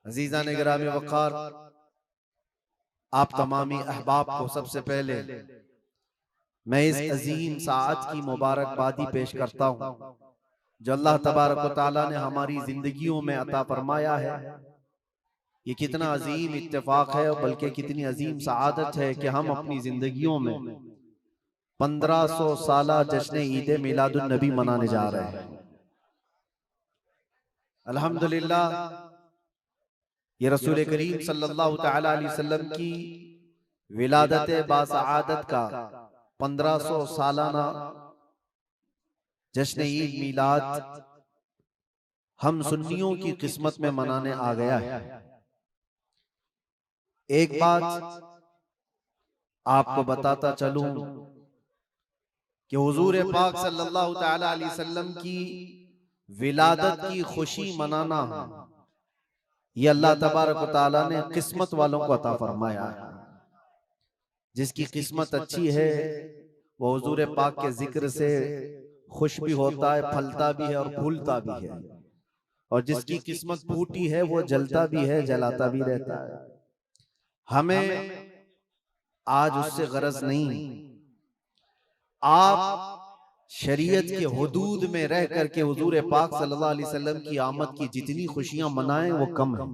अजीज़ान गिरामी वक़ार, आप तमामी अहबाब को सबसे पहले मैं इस अजीम साअत की मुबारकबादी पेश करता हूँ जो अल्लाह तबारक व तआला ने हमारी जिंदगियों में अता फरमाया है। ये कितना अजीम इत्तेफाक है, बल्कि कितनी अजीम सआदत है कि हम अपनी जिंदगियों में 1500 साला जश्न ईद मिलादुन नबी मनाने जा रहे हैं। अल्हम्दुलिल्लाह, ये रसूल करीम सल्लल्लाहु तआला अलैहि वसल्लम की विलादत बासआदत का 1500 सालाना जश्न ईद मिलाद हम सुन्नियों की किस्मत में मनाने आ गया है। एक बात आपको बताता चलूं कि हुजूर पाक सल्लल्लाहु तआला अलैहि वसल्लम की विलादत की खुशी मनाना ये अल्लाह तबारक व तआला ने किस्मत वालों को अता फरमाया है। जिसकी किस्मत अच्छी है वो हुजूर पाक के जिक्र से खुश भी होता है, फलता भी है और फूलता भी है, और जिसकी किस्मत फूटी है वो जलता भी है, जलाता भी रहता है। हमें आज उससे गरज नहीं। आप शरीयत के हुदूद में रह करके हुजूर पाक सल्लल्लाहु अलैहि वसल्लम की आमद की जितनी खुशियां मनाएं वो कम है।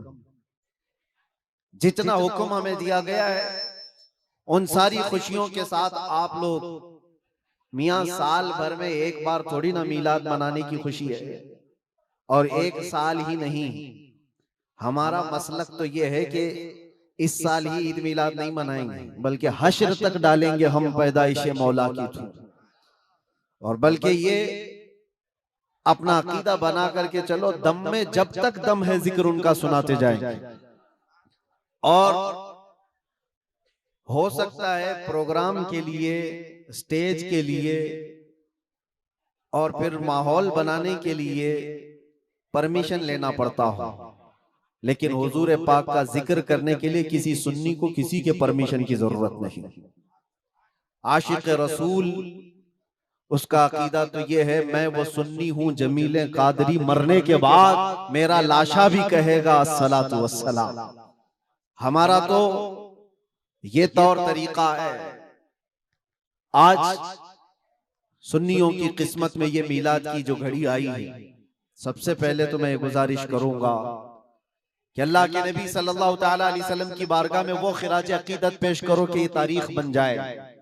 जितना हुक्म हमें दिया गया है उन सारी खुशियों के साथ आप लोग मियां साल भर में एक बार थोड़ी ना मीलाद मनाने की खुशी है, और एक साल ही नहीं। हमारा मसलक तो ये है कि इस साल ही ईद मिलाद नहीं मनाएंगे, बल्कि हश्र तक डालेंगे हम पैदाइश मौला की थू, और बल्कि ये अपना अकीदा बना करके चलो, दम में जब तक दम है जिक्र उनका सुनाते जाएंगे। और हो सकता है प्रोग्राम के लिए, स्टेज के लिए और फिर माहौल बनाने के लिए परमिशन लेना पड़ता हो, लेकिन हुजूर पाक का जिक्र करने के लिए किसी सुन्नी को किसी के परमिशन की जरूरत नहीं। आशिक रसूल उसका अकीदा तो ये है, मैं वो सुन्नी हूं जमीले कादरी, मरने के बाद मेरा लाशा भी कहेगा अस्सलातु वस्सलाम। हमारा तो ये तौर तरीका है। आज सुन्नियों की किस्मत में ये मीलाद की जो घड़ी आई है, सबसे पहले तो मैं गुजारिश करूंगा कि अल्लाह के नबी सल्लल्लाहु तआला अलैहि वसल्लम की बारगाह में वो खिराज अकीदत पेश करो कि ये तारीख बन जाए।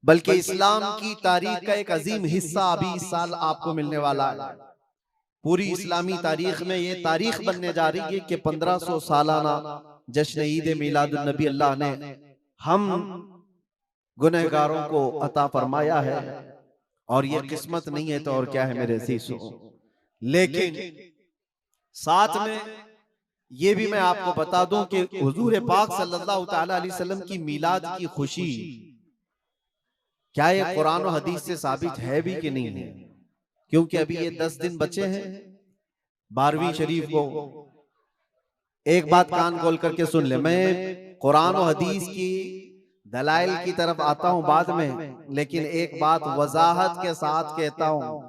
बल्कि इस्लाम की तारीख का एक अजीम हिस्सा अभी इस साल आपको मिलने वाला है। पूरी इस्लामी तारीख में ये तारीख बनने जा रही है कि 1500 सालाना जश्न ईद मिलादुन नबी अल्लाह ने हम गुनहगारों को अता फरमाया है। और ये किस्मत नहीं है तो और क्या है मेरे अज़ीज़ों। लेकिन साथ में ये भी मैं आपको बता दूं कि हुजूर पाक सल्लल्लाहु तआला अलैहि वसल्लम की मिलाद की खुशी क्या ये कुरान और हदीस से साबित है भी कि नहीं है, क्योंकि अभी ये 10 दिन बचे हैं 12वीं शरीफ को। एक बात कान खोल करके सुन ले, मैं कुरान और हदीस की दलाइल की तरफ आता हूं बाद में, लेकिन एक बात वजाहत के साथ कहता हूं।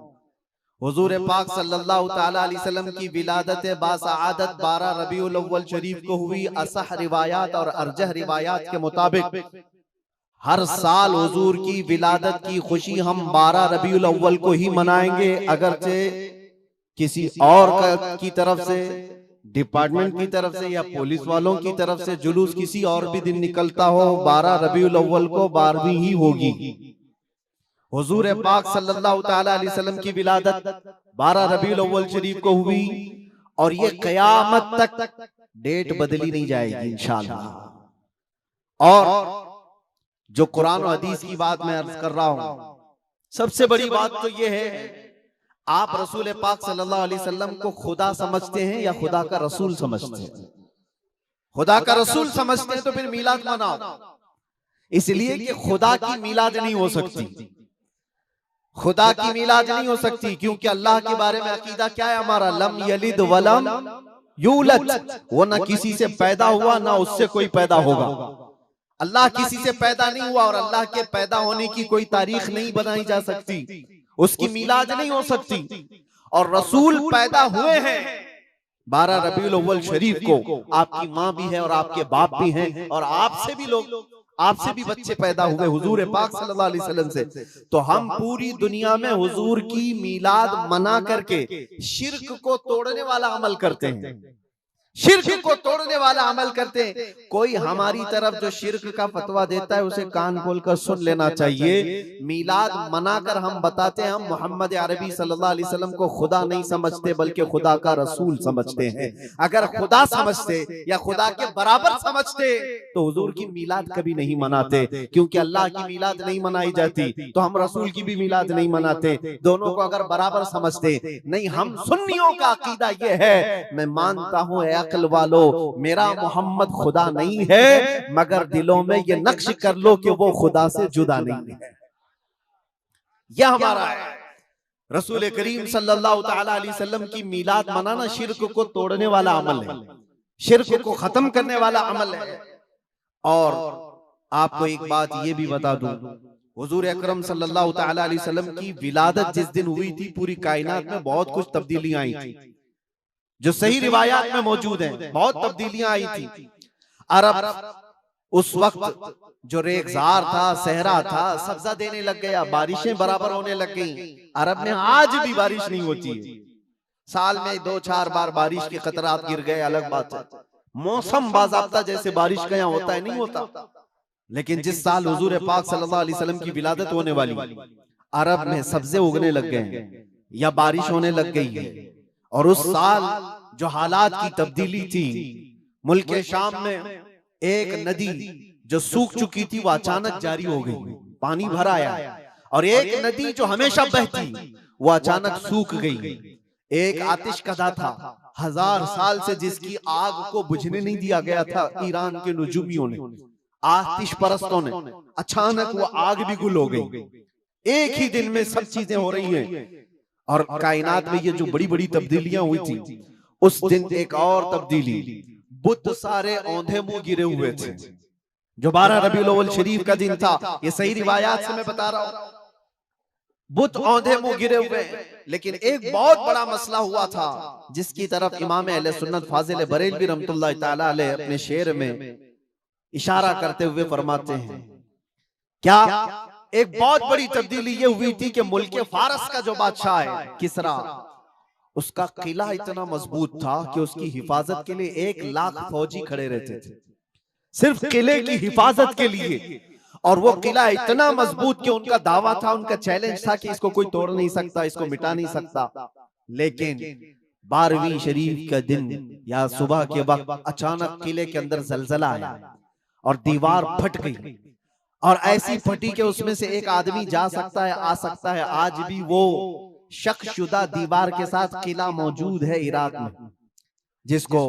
हुजूर पाक सल्लल्लाहु तआला अलैहि वसल्लम की विलादत बासआदत 12 रबीउल अव्वल शरीफ को हुई। असह रिवायात और अरजह रिवायात के मुताबिक हर साल हुजूर की विलादत की खुशी हम 12 रबीउल अव्वल को ही मनाएंगे, अगरचे किसी और की तरफ से, डिपार्टमेंट की तरफ से या पुलिस वालों की तरफ से जुलूस किसी और भी दिन निकलता हो, 12 रबीउल अव्वल को 12वीं ही होगी। हुजूर पाक सल्लल्लाहु तआला अलैहि वसल्लम की विलादत 12 रबीउल अव्वल शरीफ को हुई, और ये कयामत तक डेट बदली नहीं जाएगी इंशाअल्लाह। और जो कुरान और हदीस की बात मैं अर्ज कर रहा हूं, सबसे बड़ी बात तो ये है, आप रसूल पाक सल्लल्लाहु अलैहि वसल्लम को खुदा समझते हैं या खुदा का रसूल समझते हैं? खुदा का रसूल समझते हैं तो फिर मिलाद मनाओ, इसलिए कि खुदा की मिलाद नहीं हो सकती। खुदा की मिलाद नहीं हो सकती क्योंकि अल्लाह के बारे में अकीदा क्या है हमारा, लम यलिद वलम यूलद, वो ना किसी से पैदा हुआ ना उससे कोई पैदा होगा। अल्लाह किसी से पैदा नहीं हुआ और अल्लाह के पैदा होने की कोई तारीख नहीं बनाई जा सकती, उसकी मिलाद नहीं हो सकती। और रसूल पैदा हुए हैं 12 रबीउल अव्वल शरीफ को आपकी माँ भी है और आपके बाप भी हैं और आपसे भी लोग, आपसे भी बच्चे पैदा हुए हुजूर पाक सल्लल्लाहु अलैहि वसल्लम से। तो हम पूरी दुनिया में हुजूर की मीलाद मना करके शिर्क को तोड़ने वाला अमल करते हैं, शिर्क को तोड़ने वाला अमल करते हैं। कोई हमारी तरफ जो शिर्क का फतवा देता है उसे कान खोलकर सुन लेना चाहिए। मीलाद मनाकर हम बताते हैं हम मोहम्मद अरबी सल्लल्लाहु अलैहि वसल्लम को खुदा नहीं समझते बल्कि खुदा का रसूल समझते हैं। अगर खुदा समझते या खुदा के बराबर समझते तो हुजूर की मीलाद कभी नहीं मनाते, क्योंकि अल्लाह की मीलाद नहीं मनाई जाती तो हम रसूल की भी मीलाद नहीं मनाते। दोनों को अगर बराबर समझते नहीं, हम सुन्नियों का अकीदा यह है, मैं मानता हूं अक्ल वालो मेरा मोहम्मद खुदा नहीं है, मगर दिलों में ये नक्श कर लो कि वो खुदा से जुदा नहीं है। यह हमारा है। रसूल करीम सल्लल्लाहु ताला अलैहि वसल्लम की मीलाद मनाना शिर्क को तोड़ने वाला अमल है, शिर्क को खत्म करने वाला अमल है। और आपको एक बात ये भी बता दूं, हुजूर अकरम सल्लल्लाहु ताला अलैहि वसल्लम की विलादत जिस दिन हुई थी पूरी कायनात में बहुत कुछ तब्दीलियां आई थी, जो सही रिवायात में मौजूद हैं। बहुत तब्दीलियां आई थी। अरब उस वक्त जो रेगजार था, सहरा था, सब्जा देने लग गया, बारिशें बराबर होने लग गई। अरब में आज भी बारिश नहीं होती है, साल में 2-4 बार बारिश के खतरात गिर गए, अलग बात है। मौसम बाज़ाब्ता जैसे बारिश का यहाँ होता है नहीं होता। लेकिन जिस साल हुजूर पाक सल्लल्लाहु अलैहि वसल्लम की विलादत होने वाली, अरब में सब्जे उगने लग गए या बारिश होने लग गई है। और उस साल जो हालात की तब्दीली थी, मुल्क शाम में एक नदी जो सूख चुकी थी वो अचानक जारी हो गई, पानी भर आया। और एक नदी जो हमेशा बहती वो अचानक सूख गई। एक आतिश कदा था 1000 साल से जिसकी आग को बुझने नहीं दिया गया था ईरान के नुजूमियों ने, आतिश परस्तों ने, अचानक वो आग भी गुल हो गई। एक ही दिन में सब चीजें हो रही हैं। और कायनात में ये जो बड़ी बड़ी तब्दीलियां हुई थी, उस दिन एक और तब्दीली, बुत सारे औंधे मुंह गिरे हुए थे। जो 12 रबीउल अव्वल शरीफ का दिन था, ये सही रिवायात से मैं बता रहा हूं, बुत औंधे मुंह गिरे हुए। लेकिन एक बहुत बड़ा मसला हुआ था जिसकी तरफ इमाम अहले सुन्नत फाजिल बरेलवी रहमतुल्लाह ताला अलैह अपने शेर में इशारा करते हुए फरमाते हैं, क्या एक बहुत बड़ी तब्दीली ये हुई थी कि मुल्क फारस का जो बादशाह है किसरा, उसका किला इतना मजबूत था कि उसकी हिफाजत के लिए 1 लाख फौजी खड़े रहते थे, सिर्फ किले की हिफाजत के लिए। और वो किला इतना मजबूत कि उनका दावा था, उनका चैलेंज था कि इसको कोई तोड़ नहीं सकता, इसको मिटा नहीं सकता। लेकिन 12वीं शरीफ का दिन या सुबह के वक्त अचानक किले के अंदर जलजला आया और दीवार फट गई। और ऐसी फटी कि उसमें से एक आदमी जा सकता है, आ सकता है। आज भी वो शकशुदा दीवार के साथ किला मौजूद है इराक में, जिसको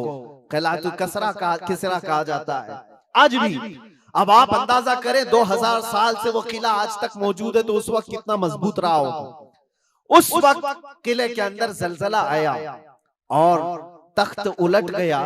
किलातुल किसरा कहा जाता है आज भी। अब आप अंदाजा करें 2000 साल से वो किला आज तक मौजूद है, तो उस वक्त कितना मजबूत रहा होगा। उस वक्त किले के अंदर जलजला आया और तख्त उलट गया,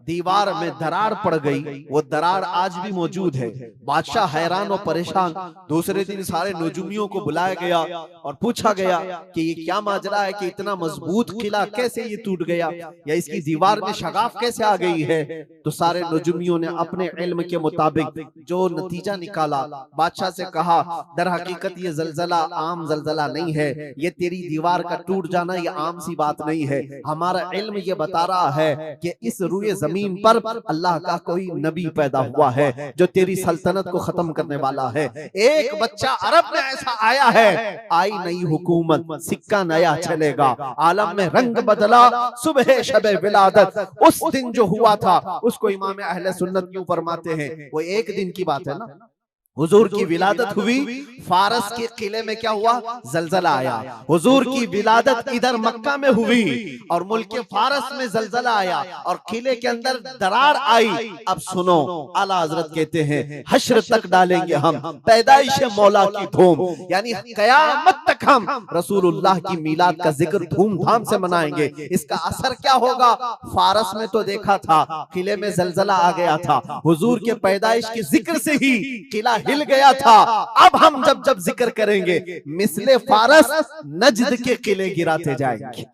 दीवार में दरार पड़ गई। वो दरार आज भी मौजूद है। बादशाह हैरान और परेशान। दूसरे दिन सारे नजूमियों को बुलाया गया और पूछा गया कि ये क्या माजरा है कि इतना मजबूत किला कैसे ये टूट गया, या इसकी दीवार में शगाफ कैसे आ गई है। तो सारे नजूमियों ने अपने इल्म के मुताबिक जो नतीजा निकाला, बादशाह से कहा दर हकीकत ये जलजला आम जलजला नहीं है, ये तेरी दीवार का टूट जाना ये आम सी बात नहीं है। हमारा इल्म ये बता रहा है कि इस रुए जमीन पर अल्लाह का कोई नबी पैदा हुआ है जो तेरी सल्तनत को खत्म करने वाला है। एक बच्चा अरब में ऐसा आया है, आई नई हुकूमत, सिक्का नया चलेगा, आलम में रंग बदला, सुबह शबे विलादत। उस दिन जो हुआ था उसको इमाम अहले सुन्नत क्यों फरमाते हैं, वो एक दिन की बात है ना। हुजूर की विलादत हुई, फारस के किले में क्या हुआ, जलजला आया। हुजूर की विलादत इधर मक्का में हुई और मुल्क फारस में जलजला आया और किले के अंदर दरार आई। अब सुनो, आला हजरत कहते हैं हश्र तक डालेंगे हम पैदाइश मौला की धूम, यानी कयामत तक हम रसूलुल्लाह की मिलाद का जिक्र धूमधाम से मनाएंगे। इसका असर क्या होगा, फारस में तो देखा था किले में जलजला आ गया था, हुजूर के पैदाइश के जिक्र से ही किला हिल गया था। अब हम जब जब जिक्र करेंगे मिसले फारस नजद के किले गिराते जाएंगे।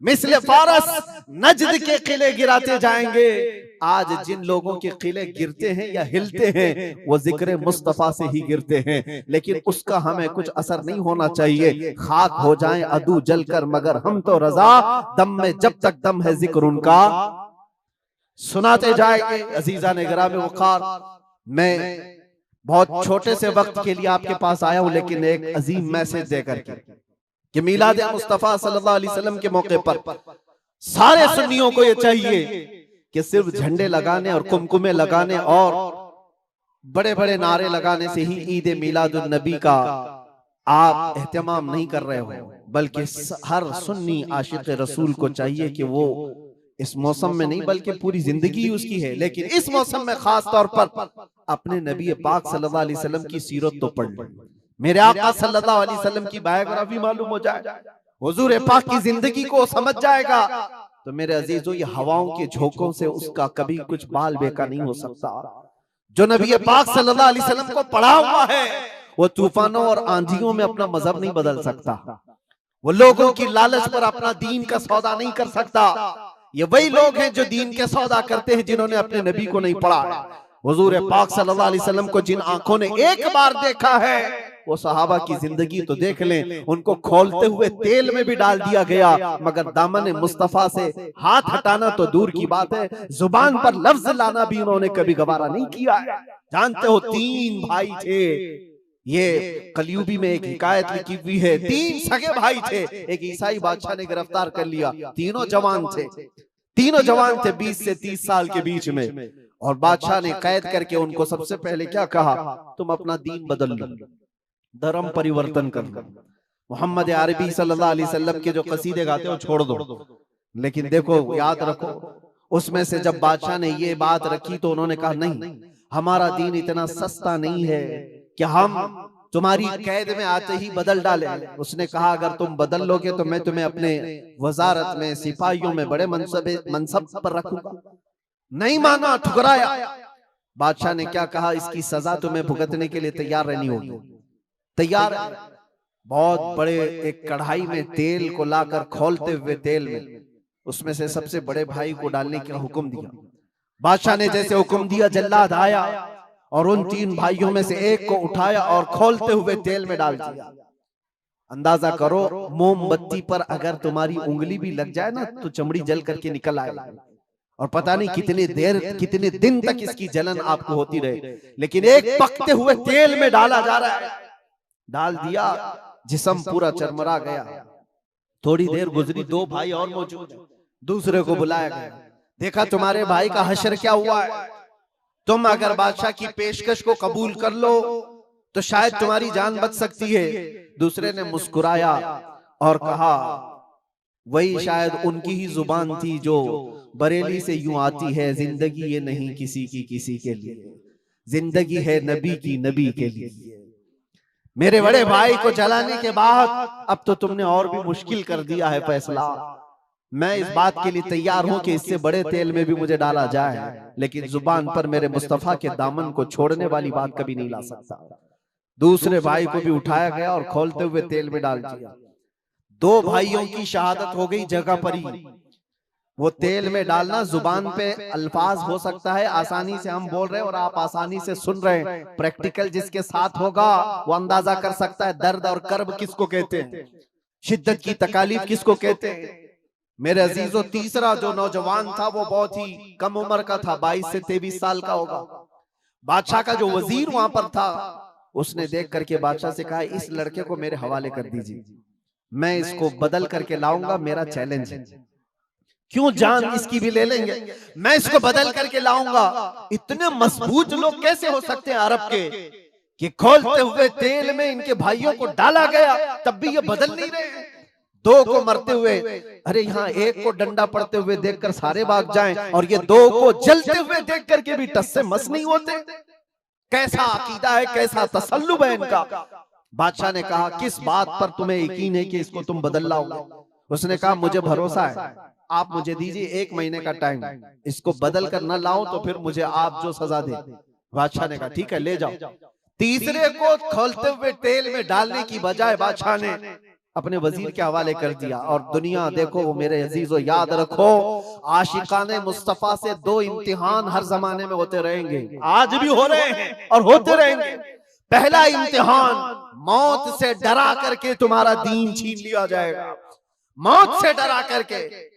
मिस्ले फारस नजद के किले गिराते जाएंगे। आज जिन लोगों के किले गिरते हैं या हिलते हैं वो जिक्र मुस्तफा से ही गिरते हैं, लेकिन उसका हमें कुछ असर नहीं होना चाहिए। खाक हो जाएं अदू जलकर मगर हम तो रजा, दम में जब तक दम है जिक्र उनका सुनाते जाएंगे। अजीजा ने गिरामे वक़ार, मैं बहुत छोटे से वक्त के लिए आपके पास आया हूं, लेकिन एक अजीम मैसेज देकर के कि मीलाद मुस्तफा सल्लल्लाहु अलैहि वसल्लम के मौके पर सारे सुन्नियों को ये चाहिए कि सिर्फ झंडे लगाने और कुमकुमे लगाने और बड़े बड़े नारे लगाने से ही ईद मीलादुन नबी का आप एहतमाम नहीं कर रहे हो, बल्कि हर सुन्नी आशिक रसूल को चाहिए कि वो इस मौसम में नहीं बल्कि पूरी जिंदगी उसकी है, लेकिन इस मौसम में खास तौर पर अपने नबी पाक सल्लल्लाहु अलैहि वसल्लम की सीरत तो पढ़ ले, मेरे आका सल्लल्लाहु अलैहि वसल्लम की बायोग्राफी मालूम हो जाए, हुजूर पाक की जिंदगी को समझ जाएगा। तो मेरे अजीजों, ये हवाओं के झोंकों से उसका कभी कुछ बाल बेका नहीं हो सकता। जो नबी पाक सल्लल्लाहु अलैहि वसल्लम को पढ़ा हुआ है वो तूफानों और आंधियों में अपना मजहब नहीं बदल सकता, वो लोगों की लालच पर अपना दीन का सौदा नहीं कर सकता। ये वही लोग हैं जो दीन के सौदा करते हैं जिन्होंने अपने नबी को नहीं पढ़ा। हुजूर पाक सल्लल्लाहु अलैहि वसल्लम को जिन आंखों ने एक बार देखा है वो सहाबा की जिंदगी तो देख लें, उनको खोलते हुए तेल में भी डाल दिया गया, मगर दामन मुस्तफा से हाथ हटाना तो दूर की बात है, जुबान पर लफ्ज लाना भी उन्होंने कभी गवारा नहीं किया। जानते हो, 3 भाई थे, ये कलयुगी में एक हिकायत लिखी हुई है, 3 सगे भाई थे, एक ईसाई बादशाह ने गिरफ्तार कर लिया, तीनों जवान थे 20 से 30 साल के बीच में, और बादशाह ने कैद करके उनको सबसे पहले क्या कहा, तुम अपना दीन बदल लो, धर्म परिवर्तन कर लो, मोहम्मद अरबी सल्लल्लाहु अलैहि वसल्लम के जो कसीदे गाते हो छोड़ दो। लेकिन देखो, याद रखो, उसमें से जब बादशाह ने ये बात रखी तो उन्होंने कहा नहीं, हमारा दीन इतना सस्ता नहीं है कि हम तुम्हारी कैद में आते ही बदल डाले। उसने कहा अगर तुम बदल लोगे तो मैं तुम्हें अपने वजारत में, सिपाहियों में बड़े मनसब पर रखूंगा। नहीं माना, ठुकराया। बादशाह ने क्या कहा, इसकी सजा तुम्हें भुगतने के लिए तैयार रहनी होगी। तैयार। बहुत बड़े एक कढ़ाई में तेल को लाकर खोलते हुए तेल में उसमें से सबसे बड़े भाई को डालने का हुक्म दिया। बादशाह ने जैसे हुक्म दिया, जल्लाद आया और उन 3 भाइयों में से एक को उठाया और खोलते हुए तेल में डाल दिया। अंदाजा करो, मोमबत्ती पर अगर तुम्हारी उंगली भी लग जाए ना तो चमड़ी जल करके निकल आएगी, और पता नहीं कितने दिन तक इसकी जलन आपको होती रहे। लेकिन एक पकते हुए तेल में डाला जा रहा है, डाल दिया, जिस्म पूरा चरमरा गया। थोड़ी देर गुजरी, 2 भाई और मौजूद, दूसरे को बुलाया गया, देखा तुम्हारे भाई का हश्र क्या हुआ है, तुम अगर बादशाह की पेशकश को कबूल कर लो तो शायद तुम्हारी जान बच सकती है। दूसरे ने मुस्कुराया और कहा, वही शायद उनकी ही जुबान थी जो बरेली से यूं आती है, जिंदगी ये नहीं किसी की किसी के लिए, जिंदगी है नबी की नबी के लिए। मेरे बड़े भाई को जलाने के बाद अब तो तुमने और भी मुश्किल कर दिया है फैसला। मैं इस बात के लिए तैयार हूं कि इससे बड़े तेल में भी मुझे डाला जाए, लेकिन जुबान पर मेरे मुस्तफा के दामन को छोड़ने वाली बात कभी नहीं ला सकता। दूसरे भाई को भी उठाया गया और खोलते हुए तेल में डाल दिया। 2 भाइयों की शहादत हो गई जगह पर ही। वो तेल में डालना, जुबान पे अल्फाज हो सकता है, आसानी से हम बोल रहे हैं और आप आसानी से सुन रहे हैं, प्रैक्टिकल जिसके साथ होगा वो अंदाजा कर सकता है दर्द और कर्ब किसको कहते हैं, शिद्दत की तकालीफ किसको कहते हैं। मेरे अजीजों, तीसरा जो नौजवान था वो बहुत ही कम उम्र का था, 22 से 23 साल का होगा। बादशाह का जो वजीर वहां पर था उसने देख करके बादशाह से कहा, इस लड़के को मेरे हवाले कर दीजिए, मैं इसको बदल करके लाऊंगा, मेरा चैलेंज है। क्यों, जान इसकी भी ले लेंगे, मैं इसको बदल करके लाऊंगा। इतने मजबूत लोग कैसे हो सकते हैं अरब के कि खोलते हुए तेल में इनके भाइयों को डाला गया तब भी ये बदल नहीं रहे। 2 को मरते हुए, अरे यहाँ एक को डंडा पड़ते हुए देखकर सारे भाग जाएं, और ये 2 को जलते हुए देख करके भी टस से मस नहीं होते। कैसा अकीदा है, कैसा तसल्लुब है इनका। बादशाह ने कहा, किस बात पर तुम्हें यकीन है कि इसको तुम बदल लाओगे। उसने कहा, मुझे भरोसा है, आप मुझे दीजिए 1 महीने का टाइम, इसको बदल कर न लाओ तो फिर मुझे आप जो सजा दे। बादशाह ने कहा, ठीक है, ले जाओ। तीसरे को खोलते हुए तेल में डालने की बजाय बादशाह ने अपने वजीर के हवाले कर दिया। और दुनिया देखो वो मेरे अजीजों याद रखो, आशिकाने मुस्तफा से दो इम्तिहान हर जमाने में होते रहेंगे, आज भी हो रहे हैं और होते रहेंगे। पहला इम्तिहान, मौत से डरा करके तुम्हारा दीन छीन लिया जाएगा, मौत से डरा करके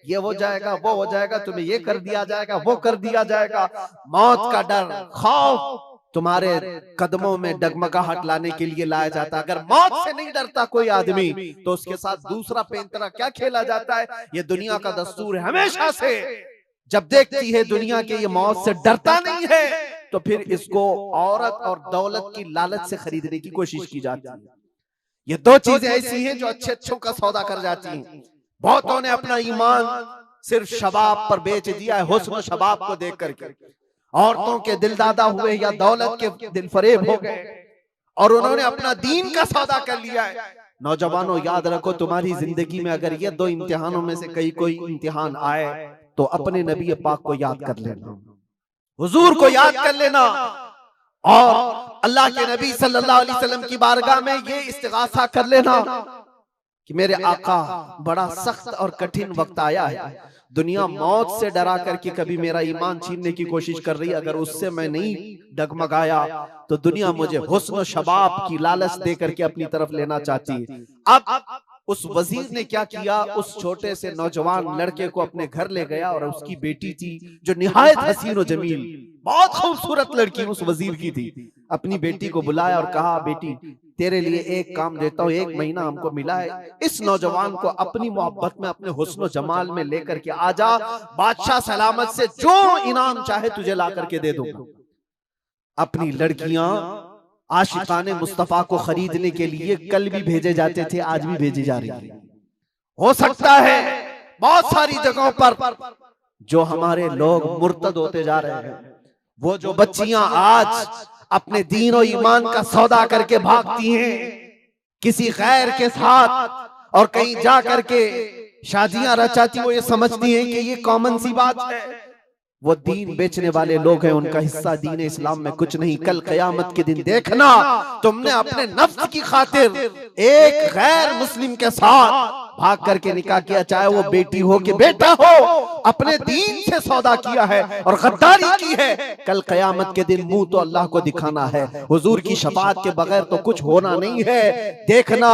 ये हो जाएगा वो हो जाएगा, तुम्हें ये कर दिया जाएगा वो कर दिया जाएगा। मौत का डर, खौफ तुम्हारे कदमों में डगमगाहट लाने के लिए लाया जाता है। अगर मौत से नहीं डरता कोई आदमी तो उसके साथ दूसरा पैंतरा क्या खेला जाता है। ये दुनिया का दस्तूर है, हमेशा से जब देखती है दुनिया के ये मौत से डरता नहीं है तो फिर इसको औरत और दौलत की लालच से खरीदने की कोशिश की जाती है। ये दो चीजें ऐसी हैं जो अच्छे अच्छों का सौदा कर जाती हैं। बहुतों ने अपना ईमान सिर्फ शबाब पर बेच दिया है, हुस्न शबाब को देख करके। औरतों के दिल दादा हुए या दौलत के दिल फरेब हो गए और उन्होंने अपना दीन का सौदा कर लिया है। नौजवानों याद रखो, तुम्हारी जिंदगी में अगर ये दो इम्तिहानों में से कोई इम्तिहान आए तो अपने नबी पाक को याद कर लेना, हुजूर को याद कर लेना और अल्लाह के नबी सल्लल्लाहु अलैहि वसल्लम की बारगाह में ये इस्तिगासा कर लेना कि मेरे आका बड़ा सख्त और कठिन वक्त आया है, दुनिया मौत से डरा करके कभी मेरा ईमान छीनने की कोशिश कर रही है, अगर उससे मैं नहीं डगमगाया तो दुनिया मुझे हुस्न शबाब की लालच दे करके अपनी तरफ लेना चाहती है। अब उस वजीर ने क्या किया, उस छोटे से नौजवान लड़के को अपने घर ले गया और उसकी बेटी थी जो निहायत हसीन और जमील, बहुत खूबसूरत लड़की उस वजीर की थी। अपनी बेटी को बुलाया और कहा, बेटी तेरे लिए एक काम देता हूँ, 1 महीना हमको मिला है, इस नौजवान को अपनी मोहब्बत में अपने हुस्न जमाल में लेकर के आजा, बादशाह सलामत से जो इनाम चाहे तुझे ला करके दे दूंगा। अपनी लड़कियां आशिकाने मुस्तफा को खरीदने के लिए कल भी भेजे जाते थे, आज भी भेजी जा रही है। हो सकता है बहुत सारी जगहों पर जो हमारे लोग मुर्तद होते जा रहे हैं, वो जो बच्चियां आज अपने दीन और ईमान का सौदा करके भागती हैं किसी गैर के साथ और कहीं जा करके शादियां रचाती, वो ये समझती हैं कि ये कॉमन सी बात है, वो दीन बेचने वाले लोग हैं, उनका हिस्सा दीन इस्लाम में कुछ नहीं। कल कयामत के दिन देखना, तुमने अपने नफ्स की खातिर एक गैर मुस्लिम के साथ भाग करके निकाह किया, चाहे वो बेटी हो कि बेटा हो, अपने दीन से सौदा किया है और गद्दारी की है। कल कयामत के दिन मुंह तो अल्लाह को दिखाना है, हुजूर की शफाअत के बगैर तो कुछ होना नहीं है। देखना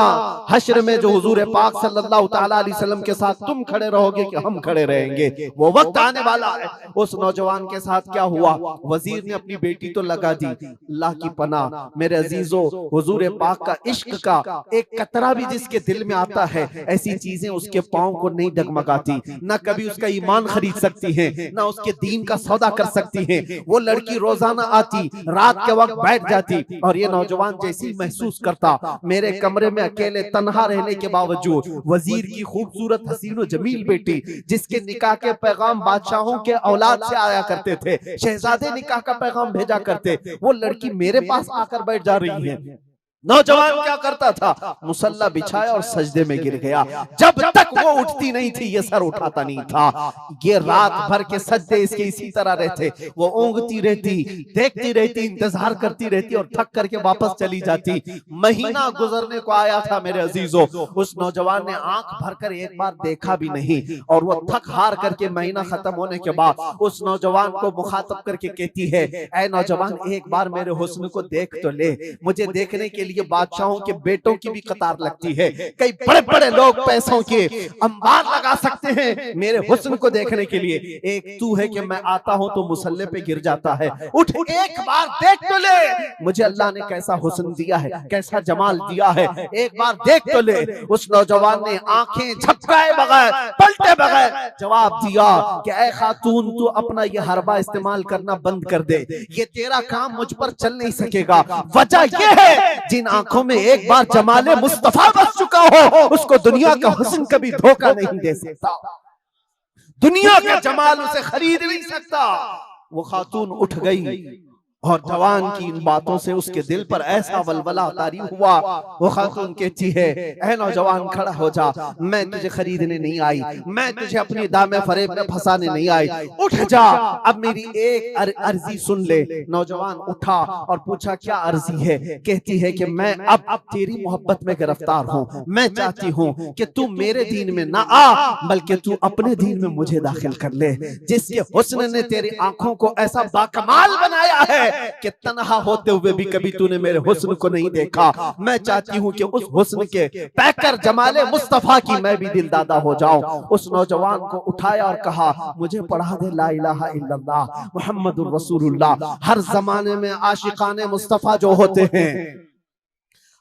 हश्र में जो हुजूर पाक सल्लल्लाहु तआला अलैहि वसल्लम के साथ तुम खड़े रहोगे कि हम खड़े रहेंगे, वो वक्त आने वाला है। उस नौजवान के साथ क्या हुआ, वजीर ने अपनी बेटी तो लगा दी, अल्लाह की पनाह मेरे अजीजों, हुजूर पाक का इश्क का एक कतरा भी जिसके दिल में आता है, ऐसी चीजें उसके पांव को नहीं डगमगाती, ना कभी उसका ईमान खरीद सकती हैं, ना उसके दीन का सौदा कर सकती हैं। वो लड़की रोजाना आती, रात के वक्त बैठ जाती और ये नौजवान जैसी महसूस करता, मेरे कमरे में अकेले तन्हा रहने के बावजूद वजीर की खूबसूरत हसीन और जमील बेटी, जिसके निकाह के पैगाम बादशाहों के औलाद से आया करते थे, शहजादे निकाह का पैगाम भेजा करते, वो लड़की मेरे पास आकर बैठ जा रही है। नौजवान क्या करता था, मुसल्ला बिछाया और सजदे में गिर गया। जब तक वो उठती नहीं थी ये सर उठाता नहीं था। ये रात भर के सजदे इसके इसी तरह रहते, वो ऊँगती रहती, देखती रहती, इंतजार करती रहती और थक करके वापस चली जाती। महीना गुजरने को आया था मेरे अजीजों, उस नौजवान ने आंख भरकर एक बार देखा भी नहीं और वो थक हार करके महीना खत्म होने के बाद उस नौजवान को मुखातब करके कहती है, ऐ नौजवान एक बार मेरे हुस्न को देख तो ले, मुझे देखने के लिए बादशाहों के बेटों की भी कतार लगती है, कई बड़े बड़े लोग पैसों के अंबार लगा सकते हैं मेरे हुस्न को देखने के लिए, एक तू है कि मैं आता हूं तो मुसल्ले पे गिर जाता है, उठ एक बार देख तो ले, मुझे अल्लाह ने कैसा हुस्न दिया है, कैसा जमाल दिया है, एक बार देख तो ले। उस नौजवान ने आंखें झपकाए बगैर, पलटे बगैर जवाब दिया कि ऐ खातून तू अपना ये हरबा इस्तेमाल करना बंद कर दे, ये तेरा काम मुझ पर चल नहीं सकेगा। वजह यह है जिन आंखों में एक बार जमाले मुस्तफा बस चुका हो उसको दुनिया का हुस्न कभी धोखा नहीं दे सकता, दुनिया का जमाल उसे खरीद नहीं सकता। वो खातून उठ गई और जवान की इन बातों से उसके दिल पर ऐसा वलवला तारी हुआ। वो खातून कहती है, ऐ नौजवान खड़ा हो जा, मैं तुझे खरीदने नहीं आई, मैं तुझे अपनी दामे फरेब में फंसाने नहीं आई, उठ जा, अब मेरी एक अर्जी सुन ले। नौजवान उठा और पूछा, क्या अर्जी है? कहती है कि मैं अब तेरी मोहब्बत में गिरफ्तार हूँ, मैं चाहती हूँ कि तू मेरे दीन में ना आ, बल्कि तू अपने दीन में मुझे दाखिल कर ले। जिसके हुस्न ने तेरी आंखों को ऐसा बाकमाल बनाया है कि तन्हा होते हुए भी कभी तूने मेरे हुस्न को नहीं देखा, मैं चाहती हूँ कि उस हुस्न के पैकर जमाले मुस्तफा की मैं भी दिलदादा हो जाऊं। उस नौजवान को उठाया और कहा, मुझे पढ़ा दे ला इलाहा इल्लल्लाह मुहम्मदुर रसूलुल्लाह। हर जमाने में आशिकाने मुस्तफा जो होते हैं,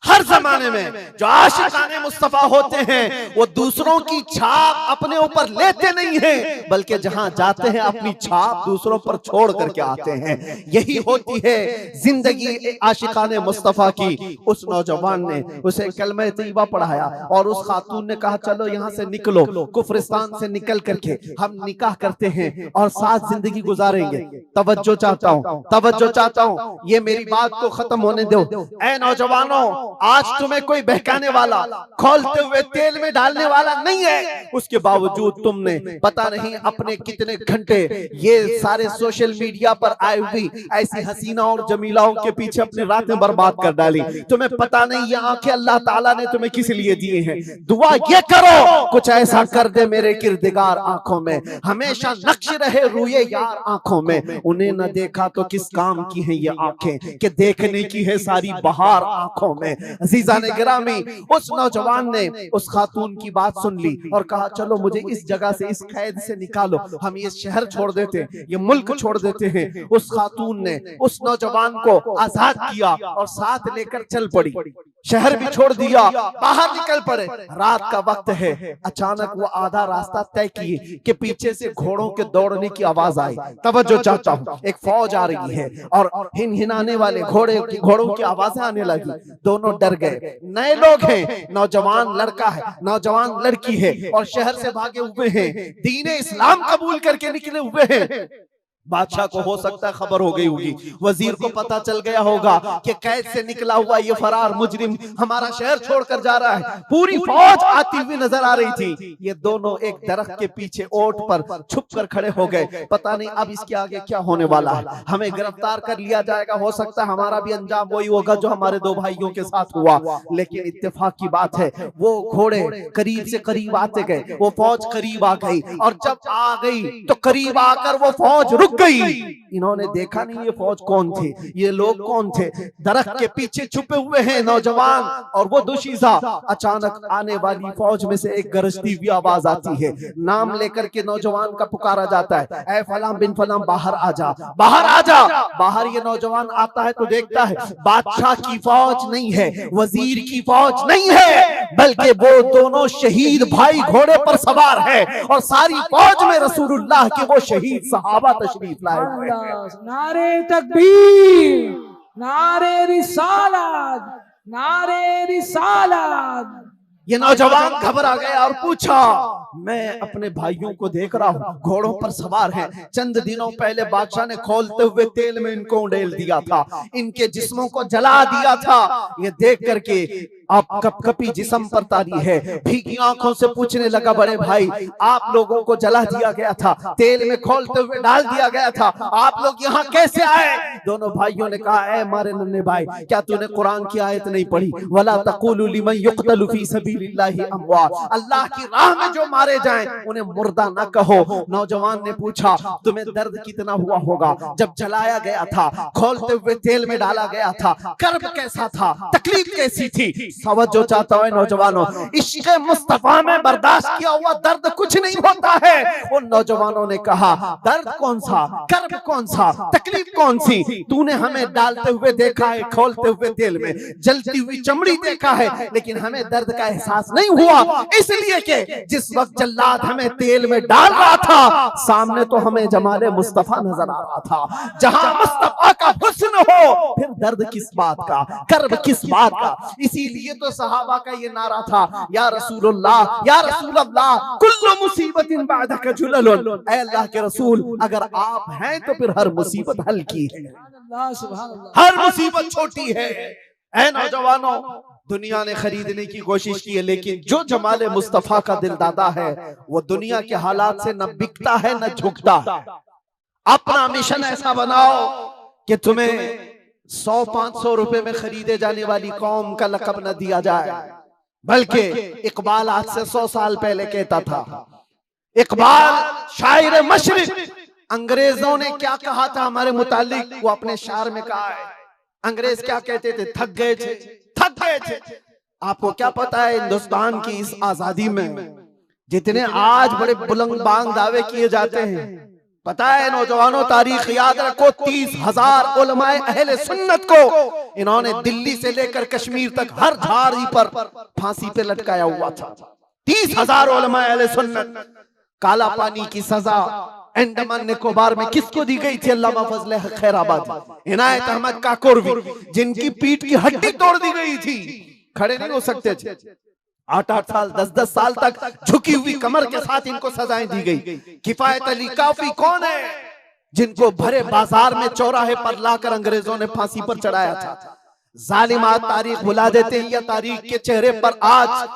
हर जमाने में जो आशिकाने मुस्तफा होते हैं, वो दूसरों की छाप अपने ऊपर लेते नहीं हैं, बल्कि जहां जाते हैं अपनी छाप दूसरों पर छोड़ करके आते हैं। यही होती है जिंदगी आशिकाने मुस्तफा की। उस नौजवान ने उसे कलमा तैयबा पढ़ाया और उस खातून ने कहा, चलो यहाँ से निकलो, कुफरिस्तान से निकल करके हम निकाह करते हैं और साथ जिंदगी गुजारेंगे। तवज्जो चाहता हूँ, तवज्जो चाहता हूँ, ये मेरी बात को खत्म होने दो। ऐ नौजवानों, आज तुम्हें कोई बहकाने वाला, खोलते हुए तेल में डालने वाला नहीं है, उसके बावजूद तुमने पता नहीं अपने कितने घंटे ये सारे सोशल मीडिया पर आई हुई ऐसी हसीना और जमीलाओं के पीछे अपनी रातें बर्बाद कर डाली। तुम्हें पता नहीं ये आंखें अल्लाह ताला ने तुम्हें किस लिए दिए हैं। दुआ ये करो, कुछ ऐसा कर दे मेरे किरदगार आंखों में, हमेशा नक्श रहे रूए यार आंखों में। उन्हें न देखा तो किस काम की है ये आंखें, कि देखने की है सारी बहार आंखों में। अजीजा ने गिरामी, उस नौजवान ने उस खातून की बात सुन ली और कहा, चलो मुझे इस जगह से, इस कैद से निकालो, हम ये शहर छोड़ देते हैं, ये मुल्क छोड़ देते हैं। उस खातून ने उस नौजवान को आजाद किया और साथ लेकर चल पड़ी, शहर भी छोड़ दिया, बाहर निकल पड़े। रात का वक्त है, अचानक वो आधा रास्ता तय किए कि पीछे से घोड़ों के दौड़ने की आवाज आई। तवज्जो चाहता हूँ, एक फौज आ रही है और हिनहिनाने वाले घोड़ों की आवाजें आने लगी। दोनों डर गए, नए लोग हैं, नौजवान लड़का है, नौजवान लड़की है और शहर से भागे हुए हैं, दीन इस्लाम कबूल करके निकले हुए हैं। बादशाह को हो सकता है खबर हो गई होगी, वजीर को पता चल गया होगा कि कैद से निकला हुआ ये फरार मुजरिम हमारा शहर छोड़कर जा रहा है। पूरी फौज आती हुई नजर आ रही थी। ये दोनों एक दरख्त के पीछे ओट पर छुप कर खड़े हो गए। पता नहीं अब इसके आगे क्या होने वाला है, हमें गिरफ्तार कर लिया जाएगा, हो सकता है हमारा भी अंजाम वही होगा जो हमारे दो भाइयों के साथ हुआ। लेकिन इत्तेफाक की बात है, वो घोड़े करीब से करीब आते गए, वो फौज करीब आ गई और जब आ गई तो करीब आकर वो फौज रुक गई। इन्होंने देखा नहीं ये फौज कौन थे, ये लोग कौन थे। दरख्त के पीछे छुपे हुए हैं नौजवान और वो दुशीजा। अचानक आने वाली फौज में से एक गरजती हुई आवाज आती है, नाम लेकर के नौजवान का पुकारा जाता है, ऐ फलां बिन फलां बाहर आ जा, बाहर आ जा। बाहर ये नौजवान आता है तो देखता है बादशाह की फौज नहीं है, वजीर की फौज नहीं है, बल्कि वो दोनों शहीद भाई घोड़े पर सवार है और सारी फौज में रसूलुल्लाह के वो शहीद सहाबा तशरीफ लाए हुए हैं। नारे तकबीर, नारे रिसालत, नारे रिसालत। ये नौजवान घबरा गया और पूछा, मैं अपने भाइयों को देख रहा हूँ, घोड़ों पर सवार हैं, चंद दिनों पहले बादशाह ने खोलते हुए तेल में इनको उड़ेल दिया था, इनके जिस्मों को जला दिया था। ये देख करके आप कपकपी जिस्म पर तारी है, भीगी आंखों से पूछने लगा, बड़े भाई आप लोगों को जला दिया गया था, तेल में खोलते हुए डाल दिया गया था, आप लोग यहाँ कैसे आए? दोनों भाइयों ने कहा, ऐ मारे नन्हे भाई, क्या तूने कुरान की आयत नहीं पढ़ी, वला तक़ूलू लिमन युक़तलु फी सबीलिल्लाहि अमवात, अल्लाह की राह में जो मारे जाएं उन्हें मुर्दा न कहो। नौजवान ने पूछा, तुम्हें दर्द कितना हुआ होगा जब जलाया गया था, खोलते हुए तेल में डाला गया था, कर्ब कैसा था, तकलीफ कैसी थी? तवज्जो चाहता है नौजवानों, इश्क़ मुस्तफा में बर्दाश्त किया हुआ दर्द कुछ नहीं होता है। उन नौजवानों ने कहा, दर्द कौन सा, कर्ब कौन सा, तकलीफ कौन सी? तूने हमें डालते हुए देखा है, खोलते हुए तेल में, जलती हुई चमड़ी देखा है, लेकिन हमें दर्द का एहसास नहीं हुआ, इसलिए कि जिस वक्त जल्लाद हमें तेल में डाल रहा था, सामने तो हमें जमाले मुस्तफा नजर आ रहा था। जहां मुस्तफा का हुस्न हो, फिर दर्द किस बात का, कर्ब किस बात का? इसीलिए इसीलिए तो सहाबा का ये नारा था, या रसूलुल्लाह या रसूलल्लाह कुल्लु मुसीबतिन बादका जुललुन, ऐ अल्लाह के रसूल अगर आप हैं तो फिर हर मुसीबत हल्की है, हर मुसीबत छोटी है। ऐ नौजवानों, दुनिया ने खरीदने की कोशिश की है, लेकिन जो जमाले मुस्तफा का दिलदादा है वो दुनिया के हालात से न बिकता है न झुकता है। अपना मिशन ऐसा बनाओ कि तुम्हें 100-500 रुपए में खरीदे जाने वाली कौम का लकब न दिया जाए, बल्कि इकबाल आज से 100 साल पहले कहता था, इकबाल शायर मशरिक, अंग्रेजों ने क्या कहा था हमारे मुतालिक, वो अपने शार में कहा है। अंग्रेज क्या कहते थे? थक गए थे, थक गए थे। आपको क्या पता है हिंदुस्तान की इस आजादी में जितने आज बड़े बुलंद बांग दावे किए जाते हैं, पता है नौजवानों, तारीख याद रखो, 30,000 उलमाए अहले सुन्नत को इन्होंने दिल्ली से लेकर कश्मीर तक हर झाड़ी पर फांसी पे लटकाया हुआ था। 30,000 उलमाए अहले सुन्नत। काला पानी की सजा अंडमान निकोबार में किसको दी गई थी? अल्लामा फजले खैराबादी, इनायत अहमद काकोरवी, जिनकी पीठ की हड्डी तोड़ दी गई थी, खड़े नहीं हो सकते थे। 8-8 साल 10-10 साल तक झुकी हुई कमर के साथ इनको सजाएं दी गई। किफायत अली काफी कौन है? जिनको भरे बाजार में चौराहे पर लाकर अंग्रेजों ने फांसी पर चढ़ाया था। जालिमात तारीख भुला देते हैं, या तारीख के चेहरे पर आज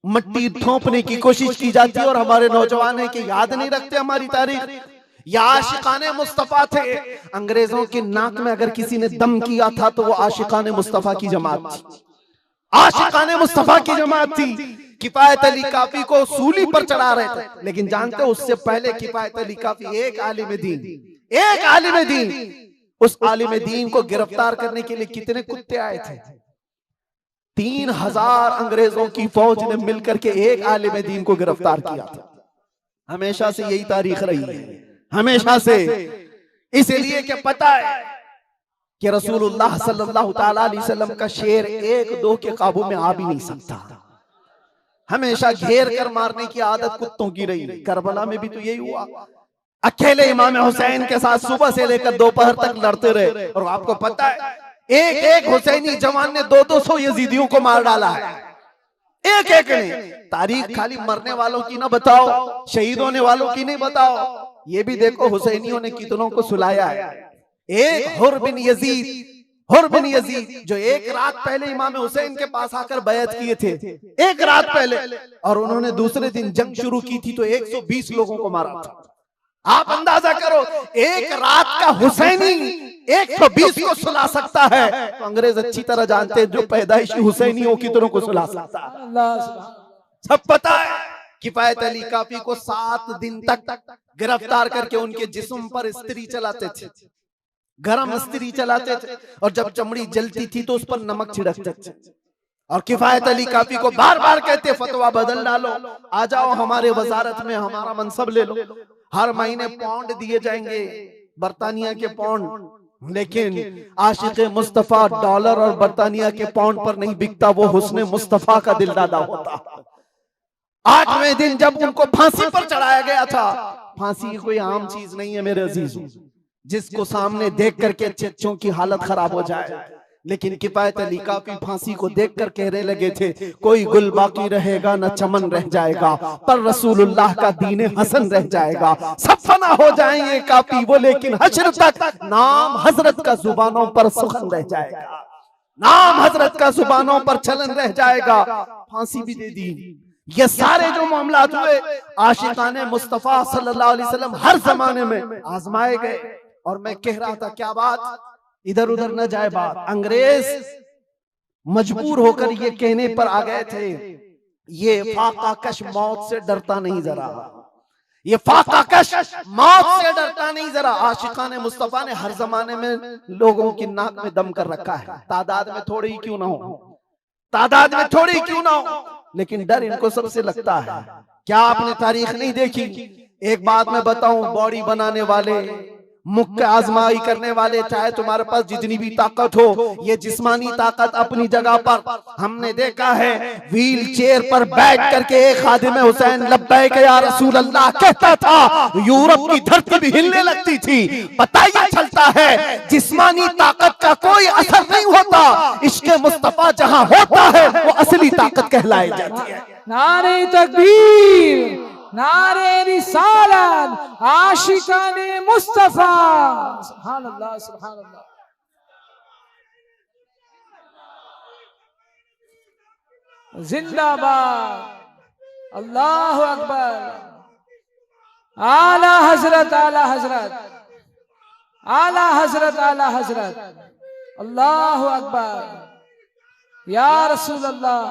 मट्टी थोपने की कोशिश की जाती है और हमारे नौजवान है कि याद नहीं रखते हमारी तारीख। या आशिकाने मुस्तफा थे, अंग्रेजों की नाक में अगर किसी ने दम किया था तो वो आशिकाने मुस्तफा की जमात थी, आशिकाने मुस्तफा की जमात थी। किफायत अली काफी को सूली पर चढ़ा रहे थे, लेकिन जानते उससे पहले किफायत अली काफी एक आलिम दीन, उस आलिम दीन को गिरफ्तार करने के लिए कितने कुत्ते आए थे? 3,000 अंग्रेजों की फौज ने मिलकर के एक आलिम दीन को गिरफ्तार किया था। हमेशा से यही तारीख रही है, हमेशा से। इसलिए कि पता है कि रसूलुल्लाह सल्लल्लाहु ताला अलैहि वसल्लम का शेर 1-2 के काबू में आ भी नहीं सकता। हमेशा घेर कर मारने की आदत कुत्तों की रही। करबला में भी तो यही हुआ, अकेले इमाम हुसैन के साथ सुबह से लेकर दोपहर तक लड़ते रहे। और आपको पता है एक हुसैनी जवान ने 200-200 यजीदियों को मार डाला है, एक ने। तारीख खाली मरने वालों की ना बताओ, शहीद होने वालों की नहीं बताओ, ये भी देखो हुसैनियों ने कितनों को सुलाया है। एक हुर बिन यजीद जो एक रात पहले इमाम हुसैन के पास आकर बैत किए थे, एक रात पहले, और उन्होंने दूसरे दिन जंग शुरू की थी तो 120 लोगों को मारा था। आप अंदाजा करो, एक रात का हुसैनी 120 को सुला सकता है, तो अंग्रेज अच्छी तरह जानते हैं जो पैदाइशी हुसैनियों की तरह को सुला सकता है। सब पता है। किफायत अली काफी को 7 दिन तक गिरफ्तार करके उनके जिस्म पर इस्त्री चलाते थे, गरम इस्त्री चलाते थे, और जब चमड़ी जलती थी तो उस पर नमक छिड़कते थे। और किफायत अली काफी को बार बार कहते, फतवा बदल डालो, आ जाओ हमारे वजारत में, हमारा मनसब ले लो, हर महीने पाउंड दिए जाएंगे, बरतानिया के पाउंड। लेकिन आशिक मुस्तफा डॉलर और बरतानिया के पाउंड पर नहीं बिकता, वो हुस्ने मुस्तफा का दिलदादा होता। 8वें दिन जब उनको फांसी पर चढ़ाया गया था, फांसी कोई आम चीज नहीं है मेरे अजीजों, जिसको सामने देख करके अच्छों की हालत खराब हो जाए। लेकिन किफायत अली काफी फांसी को देखकर कहने लगे थे, कोई गुल बाकी रहेगा न चमन रह जाएगा, पर रसूलुल्लाह का दीन हसन रह जाएगा। सब फना हो जाएंगे काफी वो, लेकिन हश्र तक नाम हजरत का जुबानों पर सुखन रह जाएगा, नाम हजरत का जुबानों पर चलन रह जाएगा। फांसी भी दे दी। ये सारे जो मामलात हुए, आशिकाने मुस्तफा सल्लल्लाहु अलैहि वसल्लम हर जमाने में आजमाए गए। और मैं कह रहा था, क्या बात, इधर उधर न जाए बात, अंग्रेज मजबूर होकर ये कहने पर आ गए थे, ये फाकाकश मौत से डरता नहीं जरा, ये फाकाकश मौत से डरता नहीं जरा। आशिकाने मुस्तफा ने हर जमाने में लोगों की नाक में दम कर रखा है, तादाद में थोड़ी ही क्यों ना हो, तादाद में थोड़ी क्यों ना हो, लेकिन डर इनको सबसे लगता है। क्या आपने तारीख नहीं देखी? एक बात मैं बताऊं, बॉडी बनाने वाले मुख्य आजमाई करने वाले, चाहे तुम्हारे पास जितनी भी ताकत हो, ये जिस्मानी ताकत अपनी जगह पर। हमने देखा है व्हील चेयर पर बैठ करके एक खादिम हुसैन लब्बैक या रसूल अल्लाह कहता था, यूरोप की धरती भी हिलने लगती थी। पता ये चलता है जिस्मानी ताकत का कोई असर नहीं होता, इश्क़ मुस्तफा जहां होता है वो असली ताकत कहलाई जाती है। नारे तकबीर, नारे रिसालत, आशिकाने मुस्तफा। सुभान अल्लाह, सुभान अल्लाह। जिंदाबाद, अल्लाह अकबर। आला हजरत, आला हजरत, आला हजरत, आला हजरत, अल्लाह अकबर। या रसूल अल्लाह,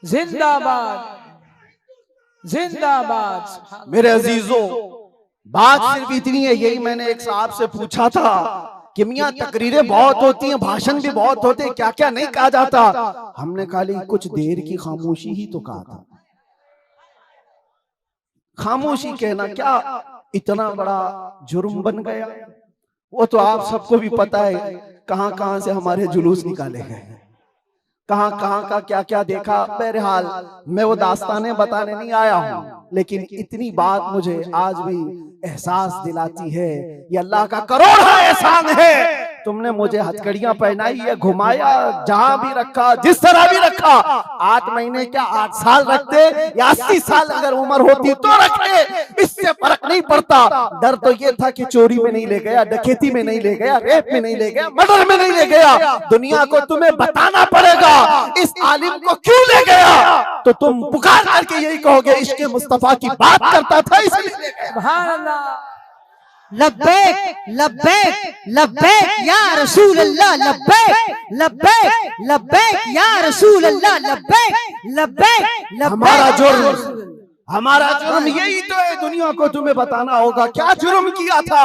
जिंदाबाद, जिंदाबाद। मेरे अजीजों, बात सिर्फ इतनी है, यही मैंने एक साहब से पूछा था कि मियाँ तकरीरें बहुत होती हैं, भाषण भी बहुत होते हैं, क्या क्या नहीं कहा जाता। हमने खाली कुछ देर की खामोशी ही तो कहा था। खामोशी कहना क्या इतना बड़ा जुर्म बन गया? वो तो आप सबको भी पता है कहां कहां से हमारे जुलूस निकाले गए, कहां कहां का क्या क्या देखा। बहरहाल मैं वो दास्तानें बताने नहीं आया हूं, लेकिन इतनी बात मुझे आज भी एहसास दिलाती है, ये अल्लाह का करोड़ा एहसान है। तुमने मुझे हथकड़ियां पहनाई है, घुमाया, जहां भी रखा, जिस तरह भी रखा। 8 महीने क्या 8 साल रखते या 80 साल अगर उम्र होती तो रखते, इससे फर्क नहीं पड़ता। डर तो ये था कि चोरी में नहीं ले गया, डकैती में नहीं ले गया, रेप में नहीं ले गया, मर्डर में नहीं ले गया। दुनिया को तुम्हें बताना पड़ेगा इस आलिम को क्यों ले गया, तो तुम पुकार करके यही कहोगे इश्क़ मुस्तफा की बात करता था इसलिए ले गया। सुभान अल्लाह। लब्बैक लब्बैक लब्बैक या रसूल अल्लाह, लब्बैक लब्बैक लब्बैक या रसूल अल्लाह, लब्बैक लब्बैक। हमारा जुर्म यही तो है, दुनिया को तुम्हें बताना होगा क्या जुर्म किया था।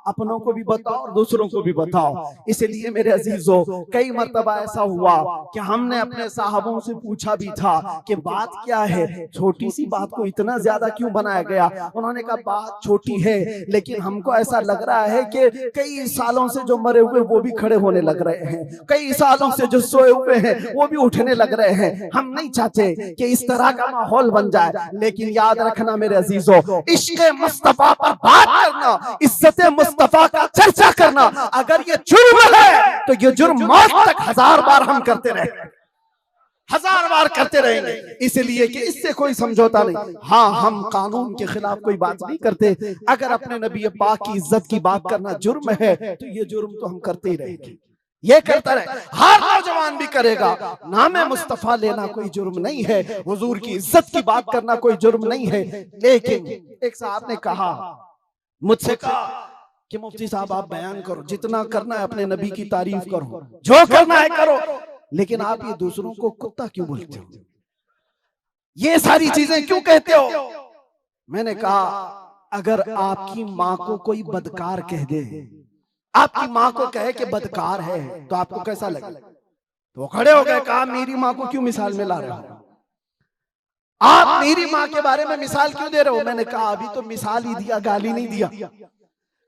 अपनों को भी बताओ और दूसरों को भी बताओ। इसलिए मेरे अजीजों, कई मर्तबा ऐसा हुआ कि हमने अपने साहबों से पूछा भी था कि बात क्या है, छोटी सी बात को इतना ज्यादा क्यों बनाया गया। उन्होंने कहा बात छोटी है, लेकिन हमको ऐसा लग रहा है कि कई सालों से जो मरे हुए वो भी खड़े होने लग रहे हैं, कई सालों से जो सोए हुए हैं वो भी उठने लग रहे हैं। हम नहीं चाहते कि इस तरह का माहौल बन जाए, लेकिन याद रखना मेरे अजीजों, इश्क़ मुस्तफा पर बात करना, इज्जत मुस्तफा का चर्चा करना, अगर ये जुर्म है तो ये जुर्म मौत तक 1000 बार हम करते रहेंगे, 1000 बार करते रहेंगे। इसलिए कि इससे कोई समझौता नहीं। हाँ, हम कानून के खिलाफ कोई बात नहीं करते। अगर अपने नबी पाक की इज्जत की बात करना जुर्म है तो ये जुर्म तो हम करते ही रहेंगे, ये करता रहे, हर नौजवान भी करेगा। नामे मुस्तफा लेना कोई जुर्म नहीं है, हुजूर की इज्जत की बात करना कोई जुर्म नहीं है। लेकिन एक साहब ने कहा, मुझसे कहा कि मुफ्ती साहब आप बयान करो, जितना करना है अपने नबी की तारीफ करो, जो करना है करो, लेकिन आप ये दूसरों को कुत्ता क्यों बोलते हो, ये सारी चीजें क्यों कहते हो। मैंने कहा अगर आपकी माँ को कोई बदकार कह दे, आपकी माँ को कहे कि बदकार है, तो आपको कैसा लगे। तो खड़े हो गए, कहा मेरी माँ को क्यों मिसाल में ला रहे हो, आप मेरी माँ के बारे में मिसाल क्यों दे रहे हो। मैंने कहा अभी तो मिसाल ही दिया, गाली नहीं दिया,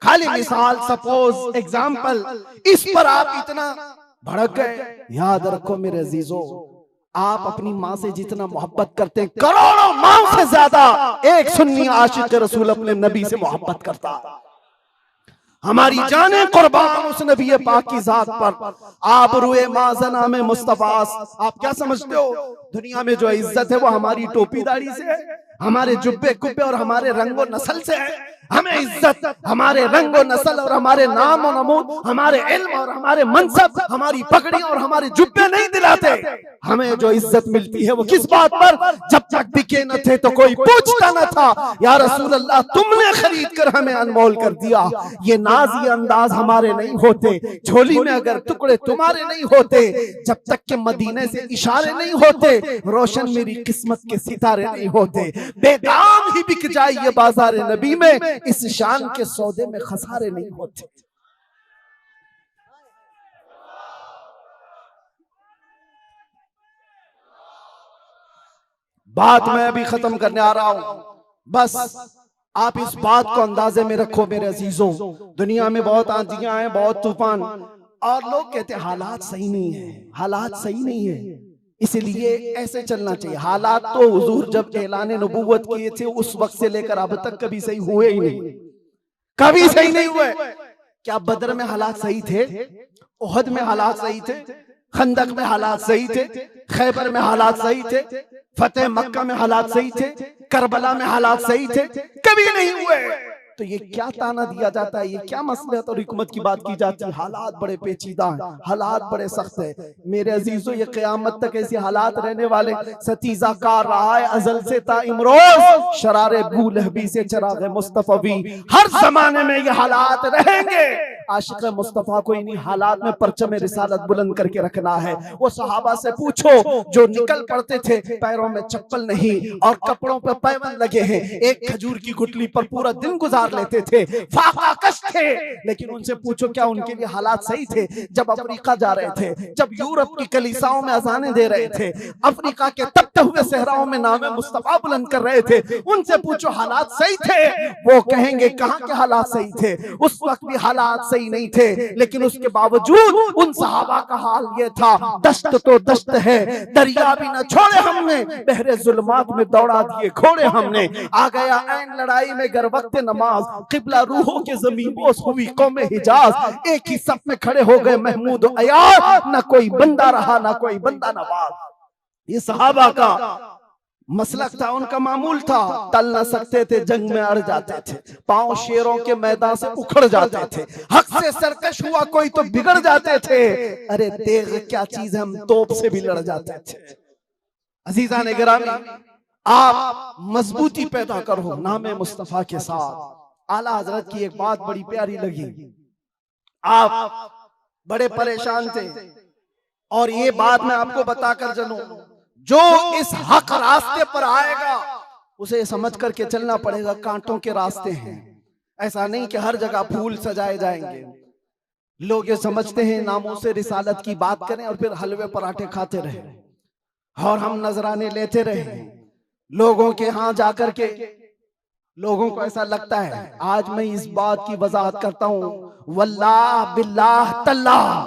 खाली मिसाल, सपोज, एग्जाम्पल, इस पर आप इतना भड़क गए। याद रखो मेरे अजीजों, आप अपनी माँ से जितना मोहब्बत करते हैं, करोड़ों माँ से ज्यादा एक सुन्नी आशिक रसूल अपने नबी से मोहब्बत करता। हमारी जाने कुर्बान उस नबी पाक की जात पर। आप रुए माज़ना में मुस्तफास, आप क्या समझते हो दुनिया में जो इज्जत है वो हमारी टोपी दाढ़ी से है, हमारे जुब्बे कुब्बे और हमारे रंगो नस्ल से है। हमें इज्जत हमारे रंगो नस्ल और हमारे नाम और नमूद, हमारे इल्म और हमारे मनसब, हमारी पगड़ी और हमारे जुब्बे नहीं दिलाते। हमें जो इज्जत मिलती है वो किस बात पर, जब तक बिके न थे तो कोई पूछता न था। या रसूल अल्लाह तुमने खरीद कर हमें अनमोल कर दिया। ये नाज ये अंदाज हमारे नहीं होते, झोली में अगर टुकड़े तुम्हारे नहीं होते, जब तक के मदीने से इशारे नहीं होते, रोशन मेरी किस्मत के सितारे नहीं होते। बेदाम ही बिक जाए ये बाजार नबी में, इस शान के सौदे में खसारे नहीं होते। बात मैं अभी खत्म करने आ रहा हूं, बस आप इस बात को अंदाजे में रखो मेरे अजीजों, दुनिया में बहुत आंधियां हैं, बहुत तूफान, और लोग कहते हैं हालात सही नहीं है, हालात सही नहीं है, इसलिए ऐसे चलना चाहिए। हालात तो हुजूर जब ऐलान नबूवत किए थे उस वक्त से लेकर अब तक कभी सही हुए ही नहीं, कभी सही नहीं हुए। क्या बदर में हालात सही थे? उहद में हालात सही थे? खंदक में हालात सही थे? खैबर में हालात सही थे? फतेह मक्का में हालात सही थे? करबला में हालात सही थे? कभी नहीं हुए। तो ये क्या ताना दिया जाता है, ये क्या मसलहत और हिकमत की बात की जाती है? हालात बड़े पेचीदा हैं, हालात बड़े सख्त है मेरे अजीजों। ये क़यामत तक ऐसे हालात रहने वाले। सतीजा कार रहा है अजल से ता इमरोज, शरारे बूलहबी से चराग मुस्तफवी, हर जमाने में ये हालात रहेंगे। आशिक मुस्तफा को इन्हीं हालात में परचम रिसालत बुलंद करके रखना है। वो सहाबा से पूछो जो निकल पड़ते थे, पैरों में चप्पल नहीं और कपड़ों पर पैबंद लगे हैं, एक खजूर की गुठली पर पूरा दिन गुजार लेते थे, फाका कश थे, लेकिन उनसे पूछो क्या उनके लिए हालात सही थे? जब अफ्रीका जा रहे थे, जब यूरोप की कलीसाओं में अजानें दे रहे थे, अफ्रीका के तपते हुए सहराओं में नाम मुस्तफा बुलंद कर रहे थे, उनसे पूछो हालात सही थे? वो कहेंगे कहां के हालात सही थे, उस वक्त भी हालात सही नहीं थे, लेकिन उसके बावजूद उन सहाबा का हाल ये था, दश्त तो दश्त है, दरिया भी न छोड़े हमने, बहरे जुल्मात में दौड़ा दिए घोड़े हमने, आ गया ऐन लड़ाई में गर वक्त नमाज, किबला रूहों के ज़मीन बोस हुई कौमे हिजाज, एक ही सफ में खड़े हो गए महमूद और अयाज, न कोई बंदा रहा न कोई बंदा नवाज। ये सहाबा का मसलक था, उनका मामूल था, टल न सकते थे, जंग में अड़ जाते थे, पांव शेरों के मैदान से उखड़ जाते थे, हक से सरकश हुआ कोई तो बिगड़ जाते थे, अरे तेग क्या चीज है, हम तोप से भी लड़ जाते थे। अजीजा ने गिरामी, आप मजबूती पैदा करो नामे मुस्तफा के साथ। आला हजरत की एक बात बड़ी प्यारी लगी, आप बड़े परेशान थे और ये बात मैं आपको बताकर चलूं, जो इस हक रास्ते पर आएगा उसे समझ करके चलना पड़ेगा, कांटों के रास्ते हैं। ऐसा नहीं कि हर जगह फूल सजाए जाएंगे। लोग ये समझते हैं नामों से रिसालत की बात करें और फिर हलवे पराठे खाते रहे और हम नजराने लेते रहे लोगों के यहाँ जाकर के। लोगों को ऐसा लगता है, आज मैं इस बात की वजाहत करता हूँ, वल्लाह बिल्लाह तल्लाह,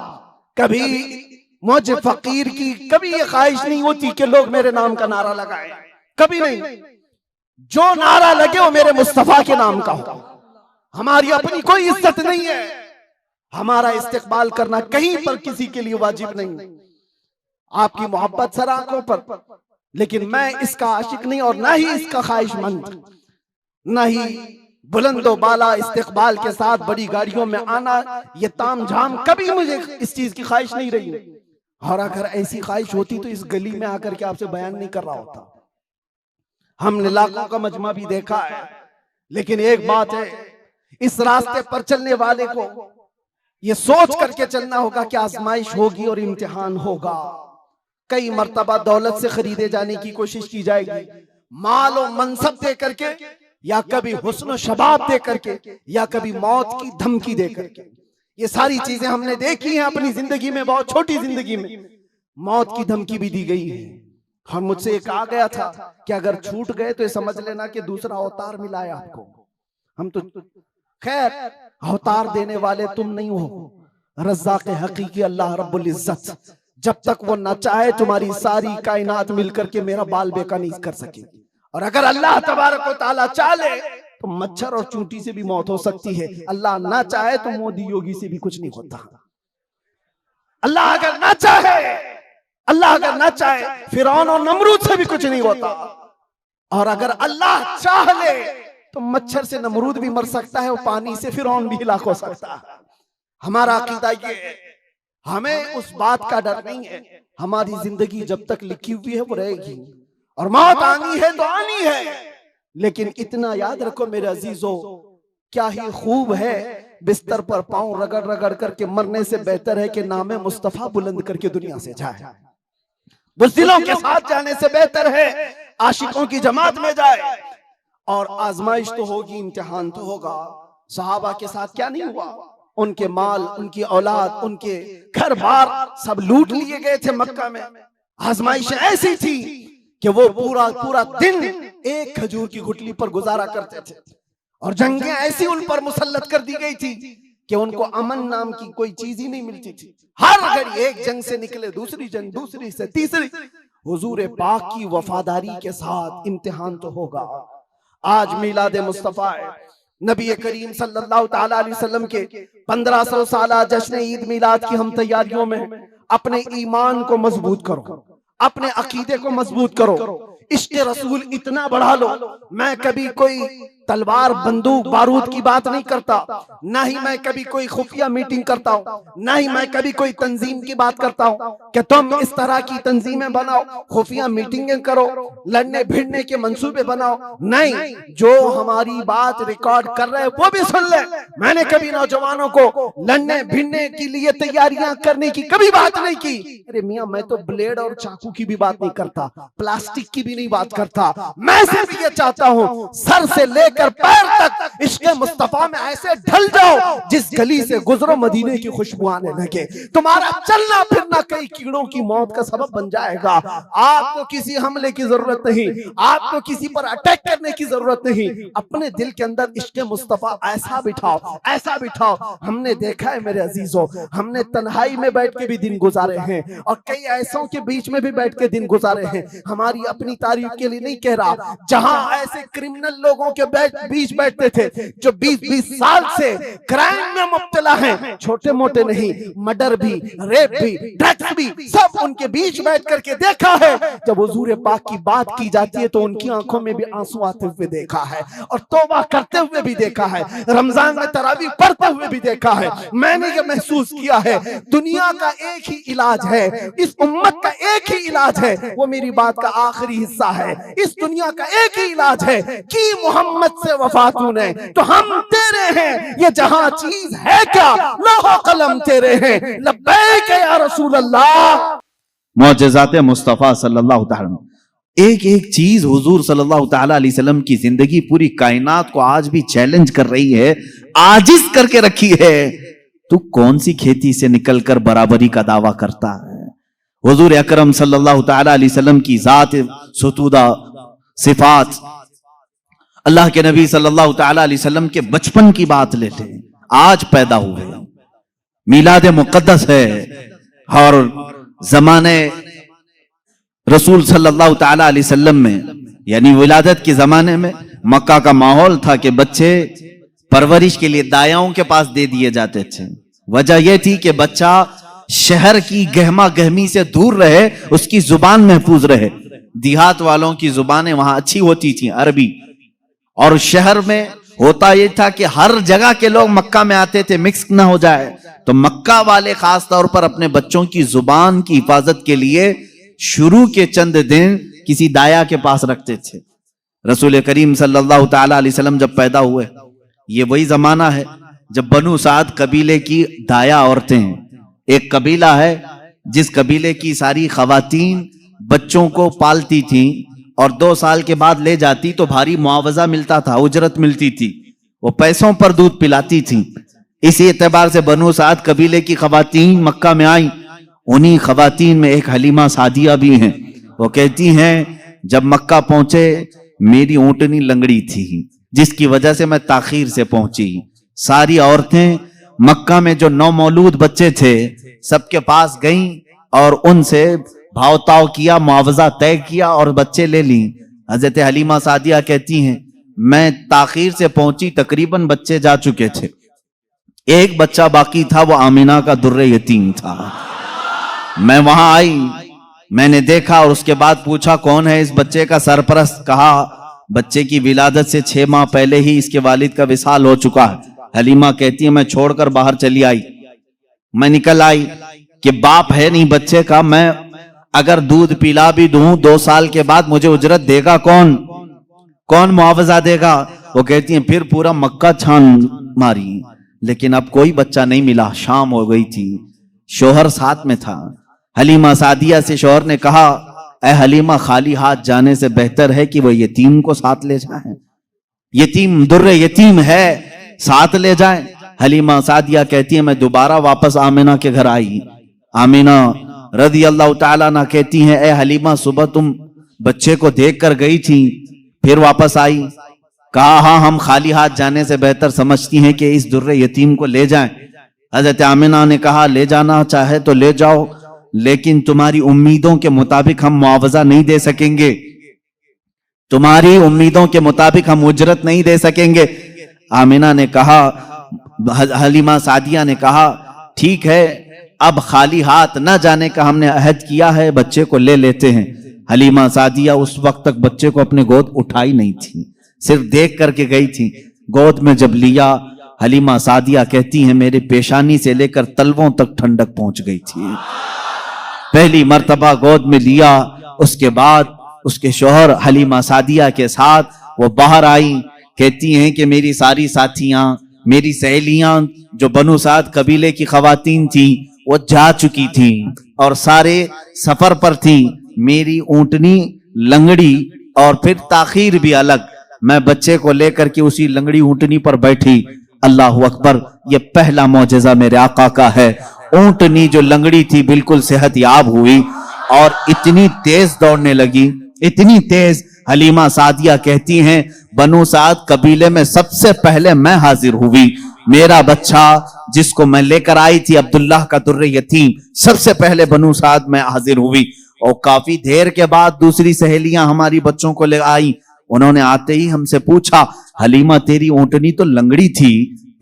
कभी मुझे फकीर की कभी ये ख्वाहिश नहीं होती कि लोग मेरे नाम का नारा लगाएं, कभी नहीं। जो नारा लगे वो मेरे मुस्तफा के नाम का हो। हमारी अपनी कोई इज्जत नहीं है, हमारा इस्तेकबाल करना कहीं पर किसी के लिए वाजिब नहीं। आपकी मोहब्बत सर आंखों पर, लेकिन मैं इसका आशिक नहीं और ना ही इसका ख्वाहिशमंद, ना ही बुलंदो बाला इस्तेकबाल के साथ बड़ी गाड़ियों में आना, ये ताम झाम, कभी मुझे इस चीज की ख्वाहिश नहीं रही। और अगर ऐसी ख्वाहिश होती तो इस गली में आकर के आपसे बयान नहीं कर रहा होता। हमने लाखों का मजमा भी देखा है, लेकिन एक बात है, इस रास्ते पर चलने वाले को ये सोच करके चलना होगा कि आजमाइश होगी और इम्तिहान होगा। कई मर्तबा दौलत से खरीदे जाने की कोशिश की जाएगी, माल और मनसब दे करके, या कभी हुस्न शबाब दे करके, या कभी मौत की धमकी दे करके। ये सारी चीजें हमने देखी हैं अपनी जिंदगी में, बहुत छोटी जिंदगी में मौत की धमकी भी दी गई है। और मुझसे एक आ गया था कि अगर छूट गए तो ये समझ लेना कि दूसरा अवतार मिला है आपको। हम तो खैर अवतार देने वाले तुम नहीं हो, रज़्ज़ाक़ हकीकी अल्लाह रब्बुल इज्जत, जब तक वो न चाहे तुम्हारी सारी कायनात मिलकर के मेरा बाल बेका नहीं कर सकेगी। और अगर अल्लाह तबारक व तआला चाहे तो मच्छर और चूंटी से भी मौत हो सकती है, अल्लाह ना चाहे तो मोदी योगी से भी कुछ नहीं होता। अल्लाह अगर ना चाहे, अल्लाह अगर ना चाहे फिरौन और नमरूद से भी कुछ नहीं होता। और अगर अल्लाह चाह ले तो मच्छर से नमरूद भी मर सकता है और पानी से फिरौन भी हिलाक हो सकता है। हमारा अकीदा ये है, हमें उस बात का डर नहीं है, हमारी जिंदगी जब तक लिखी हुई है वो रहेगी और मौत आनी है तो आनी है। लेकिन इतना याद रखो मेरे अजीजों, क्या ही खूब है बिस्तर पर पांव रगड़ रगड़ करके मरने से बेहतर है कि नामे मुस्तफा बुलंद करके दुनिया से जाए। बुज़दिलों के साथ जाने से बेहतर है आशिकों की जमात में जाए। और आजमाइश तो होगी, इम्तिहान तो होगा। सहाबा के साथ क्या नहीं हुआ, उनके माल, उनकी औलाद, उनके घर बार सब लूट लिए गए थे मक्का में। आजमाइश ऐसी थी कि वो पूरा पूरा दिन एक खजूर की गुठली पर गुजारा करते थे। और जंगें ऐसी उन पर मुसल्लत कर दी गई थी कि उनको अमन नाम की कोई चीज ही नहीं मिलती थी। हर घड़ी एक जंग से निकले दूसरी जंग, दूसरी से तीसरी। हुजूर पाक की वफादारी के साथ इम्तिहान तो होगा। आज मिलाद मुस्तफा है, नबी करीम सल्लल्लाहु ताला अलैहि वसल्लम के 1500 साला जश्न ईद मिलाद की हम तैयारियों में अपने ईमान को मजबूत करो, अपने अकीदे को मजबूत करो, इश्क़ रसूल इतना बढ़ा लो। मैं कभी कोई तलवार बंदूक बारूद की बात नहीं करता, ना ही मैं कभी कोई खुफिया मीटिंग करता हूँ, ना ही मैं कभी कोई तंजीम की बात करता हूँ कि तुम इस तरह की तंजीमें बनाओ, खुफिया मीटिंगें करो, लड़ने भिड़ने के मंसूबे बनाओ। नहीं, जो हमारी बात रिकॉर्ड कर रहे हैं वो भी सुन ले। मैंने कभी नौजवानों को लड़ने भिड़ने के लिए तैयारियां करने की कभी बात नहीं की। अरे मियाँ, मैं तो ब्लेड और चाकू की भी बात नहीं करता, प्लास्टिक की भी नहीं बात करता। मैं सिर्फ ये चाहता हूँ सर से लेकर पैर तक इश्क़ मुस्तफा में ऐसे ढल जाओ जिस गली से गुजरो मदीने की खुशबू आने लगे। तुम्हारा चलना फिरना कई कीड़ों की मौत का सबब बन जाएगा। आपको किसी हमले की जरूरत नहीं, आपको किसी पर अटैक करने की जरूरत नहीं। अपने दिल के अंदर इश्क़ मुस्तफा ऐसा बिठाओ, ऐसा बिठाओ। हमने देखा है मेरे अजीजों, हमने तन्हाई में बैठ के भी दिन गुजारे हैं और कई ऐसों के बीच में भी बैठ के दिन गुजारे हैं। हमारी अपनी तारीफ के लिए नहीं कह रहा, जहां ऐसे क्रिमिनल लोगों के बीच बैठते थे जो 20-20 साल से क्राइम में मुब्तला हैं, छोटे मोटे नहीं, मर्डर भी, रेप भी, ड्रग्स भी, सब उनके बीच बैठ करके देखा है। जब हुजूर पाक की बात की जाती है तो उनकी आंखों में भी आंसू आते हुए देखा है और तौबा करते हुए भी देखा है, रमजान में तरावी पढ़ते हुए भी देखा है। मैंने ये महसूस किया है दुनिया का एक ही इलाज है, इस उम्मत का एक ही इलाज है, वो मेरी बात का आखिरी हिस्सा है। इस दुनिया का एक ही इलाज है कि मोहम्मद से वफा तूने तो हम तेरे हैं, ये जहां चीज है क्या लौह कलम तेरे हैं, लब्बैक या रसूल अल्लाह। मौजज़ात मुस्तफ़ा सल्लल्लाहु अलैहि एक एक चीज हुजूर सल्लल्लाहु ताला अलैहि वसल्लम की जिंदगी पूरी कायनात को आज भी चैलेंज कर रही है, आजिज करके रखी है। तू कौन सी खेती से निकलकर बराबरी का दावा करता है? हुजूर अकरम सल्लल्लाहु ताला अलैहि वसल्लम की जात सुतूदा सिफात, अल्लाह के नबी सल्लल्लाहु ताला अलैहि वसल्लम के बचपन की बात लेते हैं। आज पैदा हुए, मिलाद मुक़द्दस है और जमाने रसूल सल्लल्लाहु ताला अलैहि वसल्लम में यानी विलादत के जमाने में मक्का का माहौल था कि बच्चे परवरिश के लिए दायाओं के पास दे दिए जाते थे। वजह यह थी कि बच्चा शहर की गहमा गहमी से दूर रहे, उसकी जुबान महफूज रहे। देहात वालों की जुबानें वहां अच्छी होती थी, अरबी, और शहर में होता यह था कि हर जगह के लोग मक्का में आते थे, मिक्स ना हो जाए। तो मक्का वाले खास तौर पर अपने बच्चों की जुबान की हिफाजत के लिए शुरू के चंद दिन किसी दाया के पास रखते थे। रसूल करीम सल्लल्लाहु ताला अलैहि वसल्लम जब पैदा हुए, ये वही जमाना है जब बनु साद कबीले की दाया औरतें हैं। एक कबीला है जिस कबीले की सारी खवातीन बच्चों को पालती थी और 2 साल के बाद ले जाती तो भारी मुआवजा मिलता था, उजरत मिलती थी, वो पैसों पर दूध पिलाती थी। इसी एतबार से बनु साद कबीले की खवातीन मक्का में आई। उन्हीं खवातीन में एक हलीमा सादिया भी हैं। वो कहती हैं जब मक्का पहुंचे मेरी ऊंटनी लंगड़ी थी, जिसकी वजह से मैं ताखीर से पहुंची। सारी औरतें मक्का में जो नौमौलूद बच्चे थे सबके पास गईं और उनसे भावताव किया, मुआवजा तय किया और बच्चे ले ली। हजरत हलीमा सादिया कहती हैं मैं ताखीर से पहुंची, तकरीबन बच्चे जा चुके थे, एक बच्चा बाकी था, वो आमिना का दुर्रे यतीम था। मैं वहां आई, मैंने देखा और उसके बाद पूछा कौन है इस बच्चे का सरपरस्त। कहा बच्चे की विलादत से 6 माह पहले ही इसके वालिद का विसाल हो चुका है। हलीमा कहती है मैं छोड़कर बाहर चली आई। मैं निकल आई कि बाप है नहीं बच्चे का, मैं अगर दूध पिला भी दूं 2 साल के बाद मुझे उजरत देगा कौन, कौन मुआवजा देगा? वो कहती है फिर पूरा मक्का छान मारी, लेकिन अब कोई बच्चा नहीं मिला। शाम हो गई थी, शोहर साथ में था। हलीमा सादिया से शोहर ने कहा ऐ हलीमा, खाली हाथ जाने से बेहतर है कि वो यतीम को साथ ले जाए, यतीम दुर्रे यतीम है, साथ ले जाए। हलीमा सादिया कहती है मैं दोबारा वापस आमिना के घर आई। आमिना रज़ी अल्लाह ताला अन्हा कहती हैं ऐ हलीमा, सुबह तुम बच्चे को देख कर गई थी, फिर वापस आई। कहा हाँ हम खाली हाथ जाने से बेहतर समझती हैं कि इस दुर्रे यतीम को ले जाएं। हजरत आमिना ने कहा ले जाना चाहे तो ले जाओ, लेकिन तुम्हारी उम्मीदों के मुताबिक हम मुआवजा नहीं दे सकेंगे, तुम्हारी उम्मीदों के मुताबिक हम उजरत नहीं दे सकेंगे। आमिना ने कहा, हलीमा सादिया ने कहा ठीक है, अब खाली हाथ न जाने का हमने अहद किया है, बच्चे को ले लेते हैं। हलीमा सादिया उस वक्त तक बच्चे को अपने गोद उठाई नहीं थी, सिर्फ देख करके गई थी। गोद में जब लिया, हलीमा सादिया कहती हैं मेरे पेशानी से लेकर तलवों तक ठंडक पहुंच गई थी। पहली मर्तबा गोद में लिया, उसके बाद उसके शौहर हलीमा सादिया के साथ वो बाहर आई। कहती हैं कि मेरी सारी साथियां, मेरी सहेलियां जो बनु साद कबीले की खवातीन थी वो जा चुकी थी और सारे सफर पर थी। मेरी ऊंटनी लंगड़ी और फिर ताखीर भी अलग, मैं बच्चे को लेकर के उसी लंगड़ी ऊंटनी पर बैठी। अल्लाह अकबर, ये पहला मौजज़ा मेरे आका का है। ऊंटनी जो लंगड़ी थी बिल्कुल सेहतयाब हुई और इतनी तेज दौड़ने लगी, इतनी तेज। हलीमा सादिया कहती हैं बनु साद कबीले में सबसे पहले मैं हाजिर हुई। मेरा बच्चा जिसको मैं लेकर आई थी अब्दुल्लाह का दुर्रे यतीम, सबसे पहले बनु साद में हाजिर हुई। और काफी देर के बाद दूसरी सहेलियां हमारी बच्चों को ले आई। उन्होंने आते ही हमसे पूछा हलीमा तेरी ऊंटनी तो लंगड़ी थी,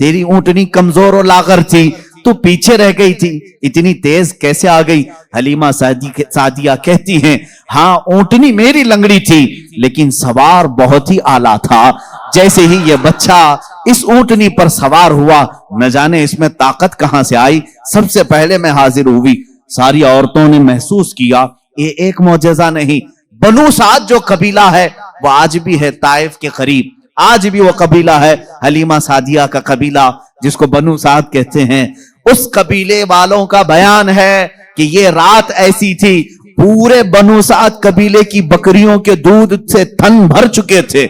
तेरी ऊंटनी कमजोर और लागर थी, तू पीछे रह गई थी, इतनी तेज कैसे आ गई? हलीमा सादिया कहती हैं हाँ ऊंटनी मेरी लंगड़ी थी लेकिन सवार बहुत ही आला था। जैसे ही ये बच्चा इस ऊंटनी पर सवार हुआ, न जाने इसमें ताकत कहां से आई, सबसे पहले मैं हाजिर हुई। सारी औरतों ने महसूस किया ये एक मौजज़ा नहीं, बनु साद जो कबीला है वो आज भी है ताइफ के करीब, आज भी वो कबीला है हलीमा सादिया का कबीला जिसको बनु साद कहते हैं। उस कबीले वालों का बयान है कि ये रात ऐसी थी, पूरे बनु साद कबीले की बकरियों के दूध से थन भर चुके थे,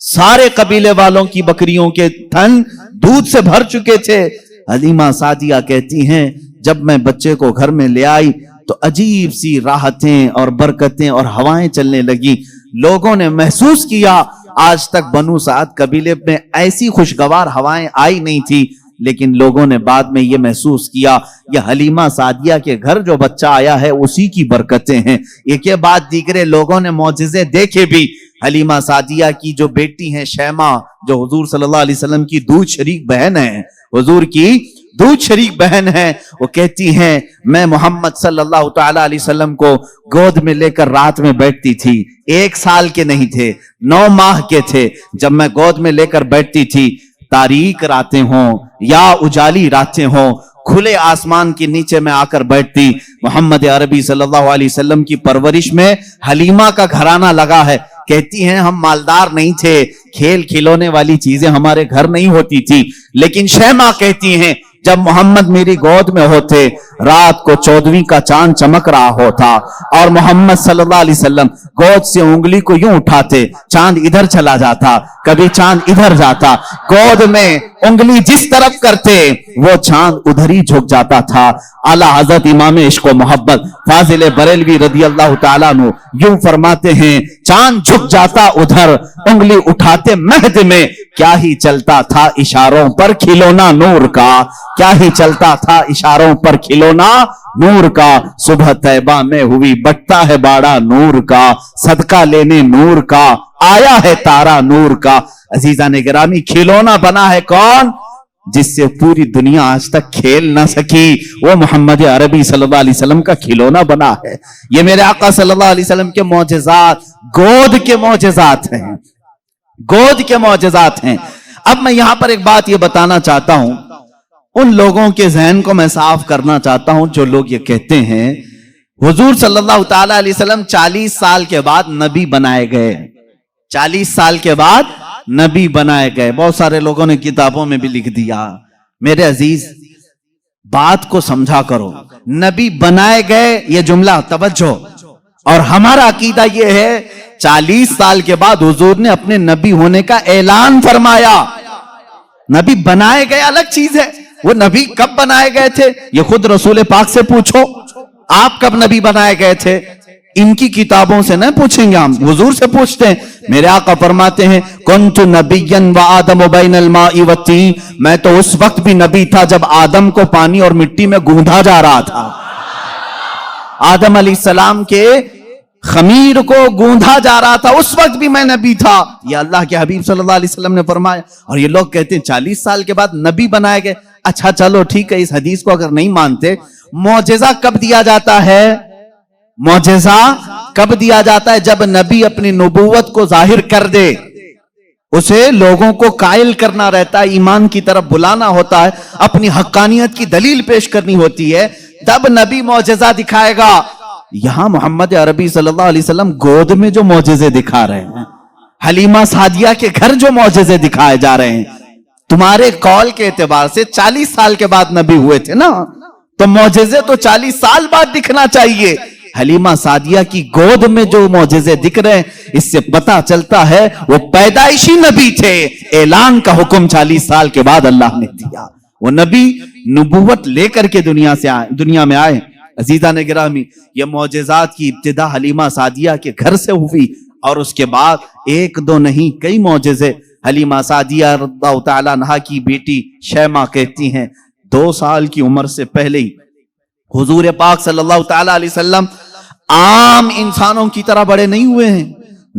सारे कबीले वालों की बकरियों के थन दूध से भर चुके थे। हलीमा सादिया कहती हैं जब मैं बच्चे को घर में ले आई तो अजीब सी राहतें और बरकतें और हवाएं चलने लगी। लोगों ने महसूस किया आज तक बनु साद कबीले में ऐसी खुशगवार हवाएं आई नहीं थी, लेकिन लोगों ने बाद में ये महसूस किया ये हलीमा सादिया के घर जो बच्चा आया है उसी की बरकतें हैं। एक के बाद दीगरे लोगों ने मौजिज़े देखे भी। हलीमा सादिया की जो बेटी है शैमा, जो हुजूर सल्लल्लाहु अलैहि वसल्लम की दूध शरीक बहन है, हुजूर की दूध शरीक बहन है, वो कहती हैं मैं मोहम्मद सल्लल्लाहु ताला अलैहि वसल्लम को गोद में लेकर रात में बैठती थी। 1 साल के नहीं थे, 9 माह के थे जब मैं गोद में लेकर बैठती थी। तारीक रातें हों या उजाली रातें हों, खुले आसमान के नीचे में आकर बैठती। मोहम्मद अरबी सल्लल्लाहु अलैहि वसल्लम की परवरिश में हलीमा का घराना लगा है। कहती हैं हम मालदार नहीं थे, खेल खिलौने वाली चीजें हमारे घर नहीं होती थी, लेकिन शैमा कहती हैं जब मोहम्मद मेरी गोद में होते रात को 14वीं का चांद चमक रहा होता और मोहम्मद सल्लल्लाहु अलैहि वसल्लम गोद से उंगली को यूं उठाते, चांद इधर चला जाता, कभी चांद इधर जाता, गोद में उंगली जिस तरफ करते वो चांद उधर ही झुक जाता था। आला हजरत इमाम इश्क व मोहब्बत फाजिल बरेलवी रदी अल्लाह ताला अन्हु यूं फरमाते हैं चांद झुक जाता उधर, उंगली उठाते महद में, क्या ही चलता था इशारों पर खिलौना नूर का, क्या ही चलता था इशारों पर खिलौना नूर का। सुबह तैबा में हुई बटता है बाड़ा नूर का, सदका लेने नूर का आया है तारा नूर का। अजीजा ने गिरामी, खिलौना बना है कौन? जिससे पूरी दुनिया आज तक खेल ना सकी, वो मोहम्मद अरबी सल्लल्लाहु अलैहि वसल्लम का खिलौना बना है। ये मेरे आका सल्लल्लाहु अलैहि वसल्लम के मौजज़ात, गोद के मौजज़ात हैं, गोद के मौजज़ात हैं। अब मैं यहां पर एक बात ये बताना चाहता हूं, उन लोगों के जहन को मैं साफ करना चाहता हूं जो लोग ये कहते हैं हुजूर सल्लल्लाहु ताला अलैहि वसल्लम 40 साल के बाद नबी बनाए गए, 40 साल के बाद नबी बनाए गए। बहुत सारे लोगों ने किताबों में भी लिख दिया। मेरे अजीज बात को समझा करो, नबी बनाए गए ये जुमला तवज्जो, और हमारा अकीदा ये है 40 साल के बाद हुजूर ने अपने नबी होने का ऐलान फरमाया। नबी बनाए गए अलग चीज है, वो नबी कब बनाए गए थे ये खुद रसूल पाक से पूछो, आप कब नबी बनाए गए थे? इनकी किताबों से नहीं पूछेंगे, हम हुजूर से पूछते हैं। मेरे आका फरमाते हैं कुन्तु नबिय्यन व आदम बैनल माई व तीन, मैं तो उस वक्त भी नबी था जब आदम को पानी और मिट्टी में गूंधा जा रहा था। आदम अलैहिस्सलाम के खमीर को गूंधा जा रहा था, उस वक्त भी मैं नबी था। ये अल्लाह के हबीब सल्लल्लाहु अलैहि वसल्लम ने फरमाया। और ये लोग कहते हैं 40 साल के बाद नबी बनाए गए। अच्छा चलो ठीक है, इस हदीस को अगर नहीं मानते, मौजेजा कब दिया जाता है? मौजेजा कब दिया जाता है? जब नबी अपनी नबूवत को जाहिर कर दे, उसे लोगों को कायल करना रहता है, ईमान की तरफ बुलाना होता है, अपनी हक्कानियत की दलील पेश करनी होती है, तब नबी मौजेजा दिखाएगा। यहां मोहम्मद अरबी सल्लल्लाहु अलैहि वसल्लम गोद में जो मौजेजे दिखा रहे हैं, हलीमा सादिया के घर जो मौजेजे दिखाए जा रहे हैं, तुम्हारे कौल के एतबार से 40 साल के बाद नबी हुए थे ना, तो मौजेजे तो 40 साल बाद दिखना चाहिए। हलीमा सादिया की गोद में जो मौजेजे दिख रहे हैं, इससे पता चलता है वो पैदाइशी नबी थे। ऐलान का हुक्म 40 साल के बाद अल्लाह ने दिया। वो नबी नबूवत लेकर के दुनिया में आए। अजीजा ने गिरामी, ये मौजेजात की इब्तिदा हलीमा सादिया के घर से हुई, और उसके बाद एक दो नहीं कई मौजेजे। हलीमा सादिया रज़ियल्लाहु तआला अन्हा की बेटी शैमा कहती हैं 2 साल की उम्र से पहले ही हुजूर पाक सल्लल्लाहु तआला अलैहि वसल्लम आम इंसानों की तरह बड़े नहीं हुए हैं।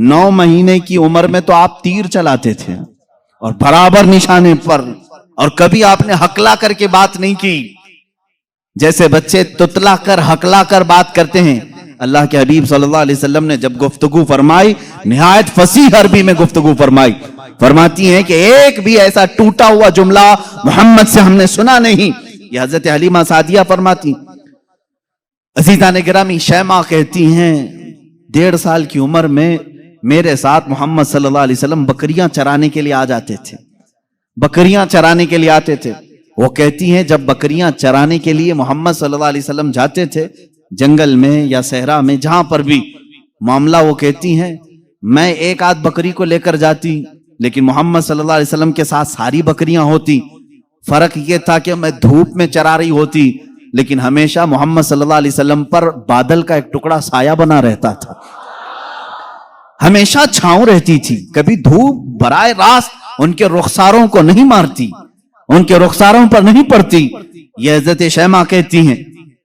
9 महीने की उम्र में तो आप तीर चलाते थे और बराबर निशाने पर, और कभी आपने हकला करके बात नहीं की, जैसे बच्चे तुतला कर हकला कर बात करते हैं। अल्लाह के हबीब सल्लल्लाहु अलैहि वसल्लम ने जब गुफ्तगू फरमाई, निहायत फसीह अरबी में गुफ्तगू फरमाई। फरमाती हैं कि एक भी ऐसा टूटा हुआ जुमला मोहम्मद से हमने सुना नहीं। ये हजरत हलीमा सादिया फरमाती। अजीजा ने गिरामी, शैमा कहती हैं 1.5 साल की उम्र में मेरे साथ मोहम्मद सल्लल्लाहु अलैहि वसल्लम बकरियां चराने के लिए आ जाते थे, बकरियां चराने के लिए आते थे। वो कहती हैं जब बकरियां चराने के लिए मोहम्मद सल्लल्लाहु अलैहि वसल्लम जाते थे, जंगल में या सहरा में, जहां पर भी मामला, वो कहती हैं मैं एक आध बकरी को लेकर जाती, लेकिन मोहम्मद सल्लल्लाहु अलैहि वसल्लम के साथ सारी बकरियां होती। फर्क ये था कि मैं धूप में चरा रही होती, लेकिन हमेशा मोहम्मद सल्लल्लाहु अलैहि वसल्लम पर बादल का एक टुकड़ा साया बना रहता था, हमेशा छांव रहती थी। कभी धूप बराए रास्त उनके रुखसारों को नहीं मारती, उनके रुखसारों पर नहीं पड़ती। यह हज़रत शैमा कहती हैं,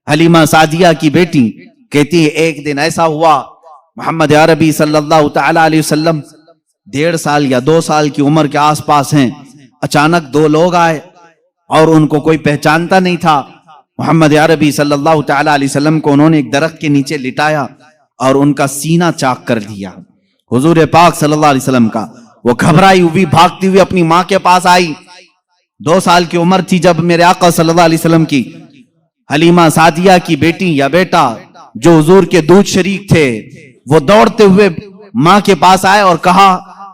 हलीमा सादिया की बेटी कहती है एक दिन ऐसा हुआ, मोहम्मद अरबी सल्लल्लाहु तआला अलैहि वसल्लम 1.5 साल या 2 साल की उम्र के आसपास हैं। अचानक 2 लोग आए और उनको कोई पहचानता नहीं था। मोहम्मद अरबी सल्लल्लाहु तआला अलैहि वसल्लम को उन्होंने एक दरख्त के नीचे लिटाया और उनका सीना चाक कर दिया। हुजूर पाक सल्लल्लाहु अलैहि वसल्लम का, वो घबराई हुई भागती हुई अपनी मां के पास आई। 2 साल की उम्र थी जब मेरे आका सल्लल्लाहु अलैहि वसल्लम की हलीमा सादिया की बेटी या बेटा जो हुजूर के दूध शरीक थे, वो दौड़ते हुए मां के पास आए और कहा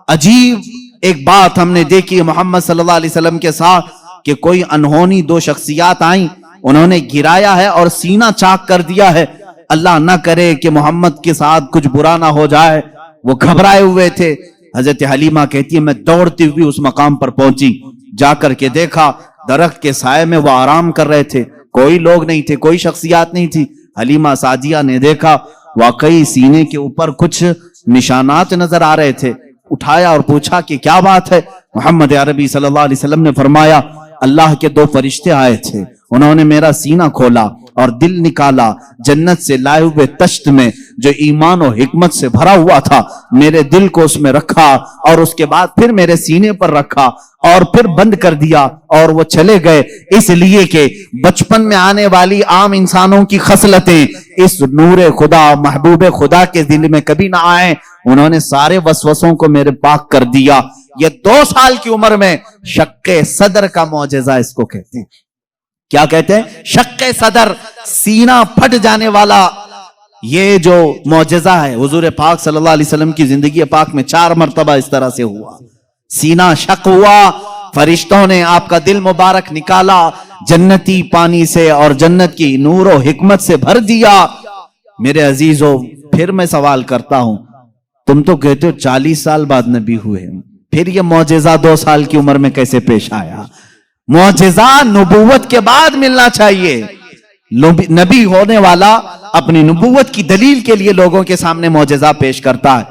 अजीब एक बात हमने देखी मोहम्मद सल्लल्लाहु अलैहि वसल्लम के साथ, कि कोई अनहोनी 2 शख्सियात आई, उन्होंने गिराया है और सीना चाक कर दिया है। अल्लाह ना करे कि मोहम्मद के साथ कुछ बुरा ना हो जाए। वो घबराए हुए थे। हजरत हलीमा कहती है मैं दौड़ती हुई उस मकाम पर पहुंची, जाकर के देखा दरख्त के साये में वो आराम कर रहे थे, कोई लोग नहीं थे, कोई शख्सियात नहीं थी। हलीमा सादिया ने देखा वाकई सीने के ऊपर कुछ निशानात नजर आ रहे थे। उठाया और पूछा कि क्या बात है। मोहम्मद अरबी सल्लल्लाहु अलैहि वसल्लम ने फरमाया अल्लाह के 2 फरिश्ते आए थे, उन्होंने मेरा सीना खोला और दिल निकाला, जन्नत से लाए हुए तश्त में जो ईमान और हिकमत से भरा हुआ था, मेरे दिल को उसमें रखा और उसके बाद फिर मेरे सीने पर रखा और फिर बंद कर दिया और वो चले गए। इसलिए कि बचपन में आने वाली आम इंसानों की खसलतें इस नूरे खुदा महबूबे खुदा के दिल में कभी ना आए। उन्होंने सारे वसवसों को मेरे पाक कर दिया। ये 2 साल की उम्र में शक्के सदर का मौजज़ा इसको कहते हैं। क्या कहते हैं? शक्के सदर, सीना फट जाने वाला। ये जो मौजज़ा है हुजूर पाक सल्लल्लाहु अलैहि वसल्लम की जिंदगी पाक में 4 मरतबा इस तरह से हुआ। सीना शक हुआ, फरिश्तों ने आपका दिल मुबारक निकाला, जन्नती पानी से और जन्नत की नूर और हिकमत से भर दिया। मेरे अजीजों, फिर मैं सवाल करता हूं, तुम तो कहते हो 40 साल बाद नबी हुए, फिर ये मौजज़ा 2 साल की उम्र में कैसे पेश आया? मौजज़ा नबूवत के बाद मिलना चाहिए। नबी होने वाला अपनी नबूवत की दलील के लिए लोगों के सामने मौजज़ा पेश करता है।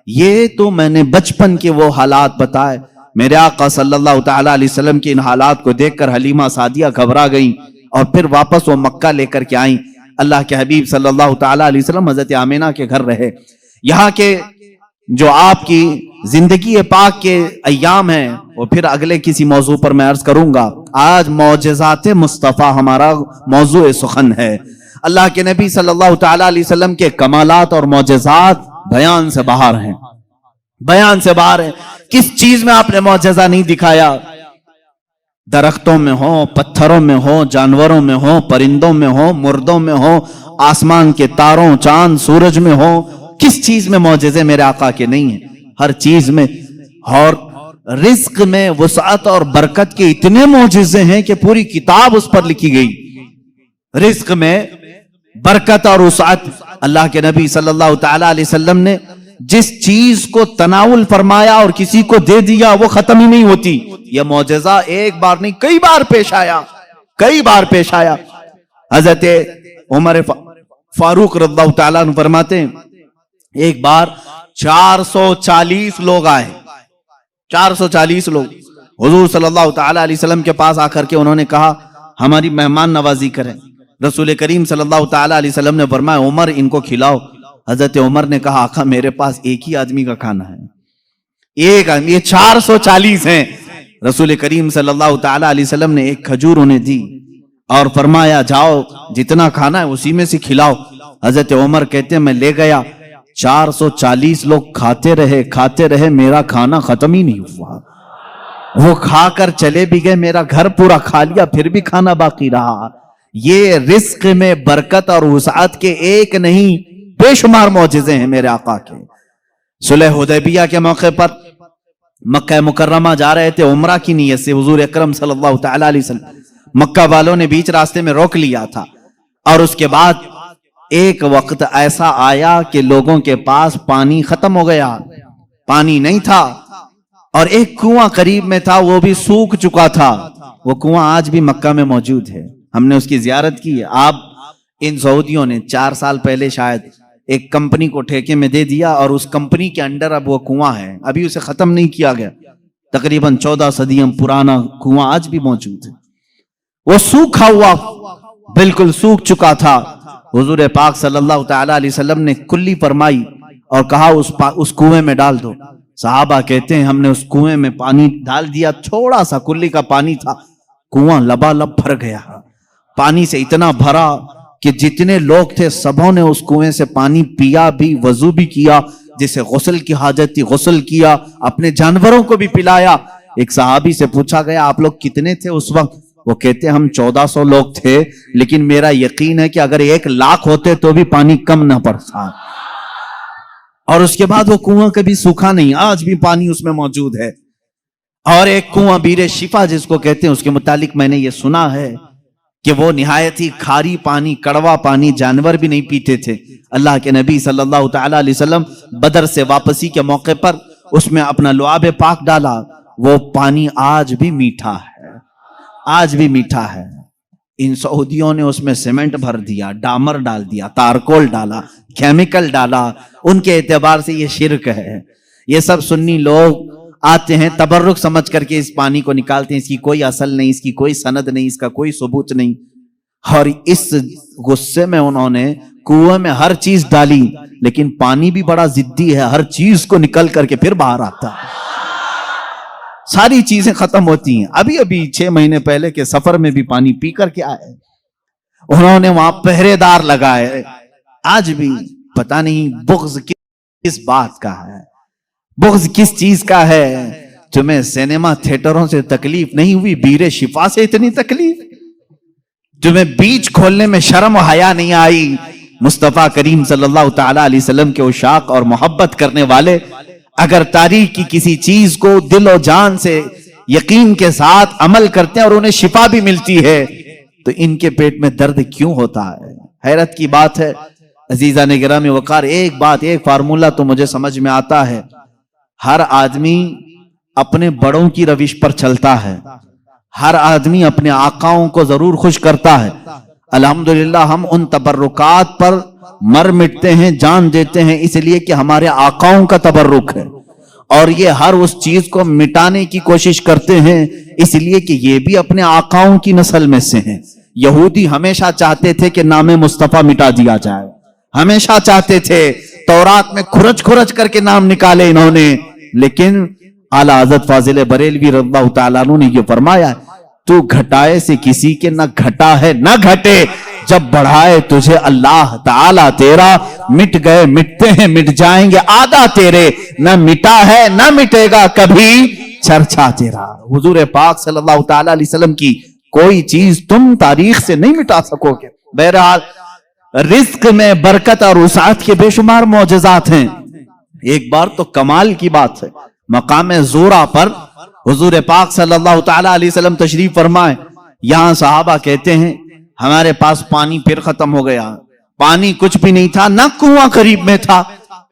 ये तो मैंने बचपन के वो हालात बताए। मेरे आका सल्लल्लाहु ताला अलैहि वसल्लम के इन हालात को देखकर हलीमा सादिया घबरा गई और फिर वापस वो मक्का लेकर के आई। अल्लाह के हबीब सल्लल्लाहु ताला अलैहि वसल्लम हजरत आमिना के घर रहे। यहाँ के जो आपकी जिंदगी पाक के अय्याम हैं वो फिर अगले किसी मौजू पर मैं अर्ज करूंगा। आज मौजज़ाते मुस्तफ़ा हमारा मौजू सुखन है। अल्लाह के नबी सल्लल्लाहु ताला अलैहि वसल्लम के कमालात और मौजज़ात बयान से बाहर हैं, बयान से बाहर है। किस चीज में आपने मौजज़ा नहीं दिखाया? दरख्तों में हो, पत्थरों में हो, जानवरों में हो, परिंदों में हो, मुर्दों में हो, आसमान के तारों, चांद, सूरज में हो, किस चीज में मौजज़े मेरे आका के नहीं है? हर चीज में। और रिज्क में वसाअत और बरकत के इतने मौजज़े हैं कि पूरी किताब उस पर लिखी गई। रिज्क में बरकत और वसाअत, अल्लाह के नबी सल्लल्लाहु ताला अलैहि वसल्लम ने जिस चीज को तनाउल फरमाया और किसी को दे दिया वो खत्म ही नहीं होती। यह मौजज़ा एक बार नहीं कई बार पेश आया, कई बार पेश आया। हजरत उमर फारूक रज़ियल्लाहु ताला अन्हु फरमाते हैं, एक बार 440 लोग आए, 440 लोग हुजूर सल्लल्लाहु ताला अलैहि वसल्लम के पास आकर के उन्होंने कहा हमारी मेहमान नवाजी करें। रसूल करीम सल्लल्लाहु ताला अलैहि वसल्लम ने फरमाया उमर इनको खिलाओ। हजरत उमर ने कहा आका मेरे पास एक ही आदमी का खाना है, एक आदमी, ये 440 हैं। रसूल करीम सल्लल्लाहु ताला अलैहि वसल्लम ने एक खजूर उन्हें दी और फरमाया जाओ जितना खाना है उसी में से खिलाओ। हजरत उमर कहते हैं मैं ले गया, 440 लोग खाते रहे, मेरा खाना खत्म ही नहीं हुआ। वो खाकर चले भी गए, मेरा घर पूरा खा लिया, फिर भी खाना बाकी रहा। ये रिस्क में बरकत और वसाअत के एक नहीं बेशुमार मौजज़े हैं मेरे आका के। सुलह हुदैबिया के मौके पर मक्का मुकर्रमा जा रहे थे उम्रा की नीयत से। हुजूर अकरम सल्लल्लाहु ताला अलैहि वसल्लम मक्का वालों ने बीच रास्ते में रोक लिया था और उसके बाद एक वक्त ऐसा आया कि लोगों के पास पानी खत्म हो गया, पानी नहीं था और एक कुआं करीब में था वो भी सूख चुका था। वो कुआं आज भी मक्का में मौजूद है, हमने उसकी जियारत की है। आप इन सऊदियों ने 4 साल पहले शायद एक कंपनी को ठेके में दे दिया और उस कंपनी के अंडर अब वो कुआं है, अभी उसे खत्म नहीं किया गया। तकरीबन 14 सदियों पुराना कुआं आज भी मौजूद है। वो सूखा हुआ बिल्कुल सूख चुका था। हुजूर पाक सल्लल्लाहु ताला अलैहि वसल्लम ने कुल्ली फरमाई और कहा उस कुएं में डाल दो। सहाबा कहते हैं हमने उस कुएं में पानी डाल दिया, थोड़ा सा कुल्ली का पानी था, कुआं लबालब भर गया। पानी से इतना भरा कि जितने लोग थे सबों ने उस कुएं से पानी पिया भी, वजू भी किया, जिसे गुस्ल की हाजत थी गुस्ल किया, अपने जानवरों को भी पिलाया। एक सहाबी से पूछा गया आप लोग कितने थे उस वक्त? वो कहते हम 1400 लोग थे, लेकिन मेरा यकीन है कि अगर 1 लाख होते तो भी पानी कम ना पड़ता। और उसके बाद वो कुआं कभी सूखा नहीं, आज भी पानी उसमें मौजूद है। और एक कुआं बीरे शिफा जिसको कहते हैं, उसके मुतालिक मैंने ये सुना है कि वो निहायत ही खारी पानी, कड़वा पानी जानवर भी नहीं पीते थे। अल्लाह के नबी सल्लल्लाहु ताला अलैहि वसल्लम बदर से वापसी के मौके पर उसमें अपना लुआब पाक डाला, वो पानी आज भी मीठा है, आज भी मीठा है। इन सऊदियों ने उसमें सीमेंट भर दिया, डामर डाल दिया, तारकोल डाला, केमिकल डाला, उनके एतबार से ये शिर्क है। ये सब सुन्नी लोग आते हैं तबर्रुक समझ करके इस पानी को निकालते हैं, इसकी कोई असल नहीं, इसकी कोई सनद नहीं, इसका कोई सबूत नहीं। और इस गुस्से में उन्होंने कुएं में हर चीज डाली, लेकिन पानी भी बड़ा जिद्दी है, हर चीज को निकल करके फिर बाहर आता है, सारी चीजें खत्म होती हैं। अभी अभी 6 महीने पहले के सफर में भी पानी पी करके आए, उन्होंने वहां पहरेदार लगाए। आज भी पता नहीं बुग़्ज़ किस बात का है, बुग़्ज़ किस चीज का है। तुम्हें सिनेमा थिएटरों से तकलीफ नहीं हुई, बीरे शिफा से इतनी तकलीफ? तुम्हें बीच खोलने में शर्म हया नहीं आई? मुस्तफा करीम सल्लल्लाहु ताला अलैहि वसल्लम के उशाक और मोहब्बत करने वाले अगर तारीख की किसी चीज को दिल और जान से यकीन के साथ अमल करते हैं और उन्हें शिफा भी मिलती है, तो इनके पेट में दर्द क्यों होता है? हैरत की बात है। अजीजा ने गिरामी वकार, एक बात, एक फार्मूला तो मुझे समझ में आता है, हर आदमी अपने बड़ों की रविश पर चलता है, हर आदमी अपने आकाओं को जरूर खुश करता है। अल्हम्दुलिल्लाह हम उन तबर्रुकात पर मर मिटते हैं, जान देते हैं, इसलिए कि हमारे आकाओं का तबर्रुक है। और ये हर उस चीज को मिटाने की कोशिश करते हैं, इसलिए कि ये भी अपने आकाओं की नस्ल में से हैं। यहूदी हमेशा चाहते थे कि नाम मुस्तफा मिटा दिया जाए, हमेशा चाहते थे। तौरात में खुरच खुरच करके नाम निकाले इन्होंने, लेकिन आला हज़रत फाजिल बरेलवी रज़ियल्लाहु ताला अन्हु ने यह फरमाया, तू घटाए से किसी के न घटा है न घटे, जब बढ़ाए तुझे अल्लाह ताला तेरा। मिट गए मिटते हैं, मिट जाएंगे आदा तेरे, न मिटा है न मिटेगा कभी चर्चा तेरा। हुजूर पाक सल्लल्लाहु ताला अलैहि वसल्लम की कोई चीज तुम तारीख से नहीं मिटा सकोगे। बहरहाल रिज्क में बरकत और उसात के बेशुमार मौजज़ात हैं। एक बार तो कमाल की बात है, मकाम ज़ोरा पर हुजूर पाक सल्लल्लाहु ताला अलैहि वसल्लम तशरीफ फरमाए। यहां सहाबा कहते हैं हमारे पास पानी फिर खत्म हो गया। पानी कुछ भी नहीं था, ना कुआं करीब में था,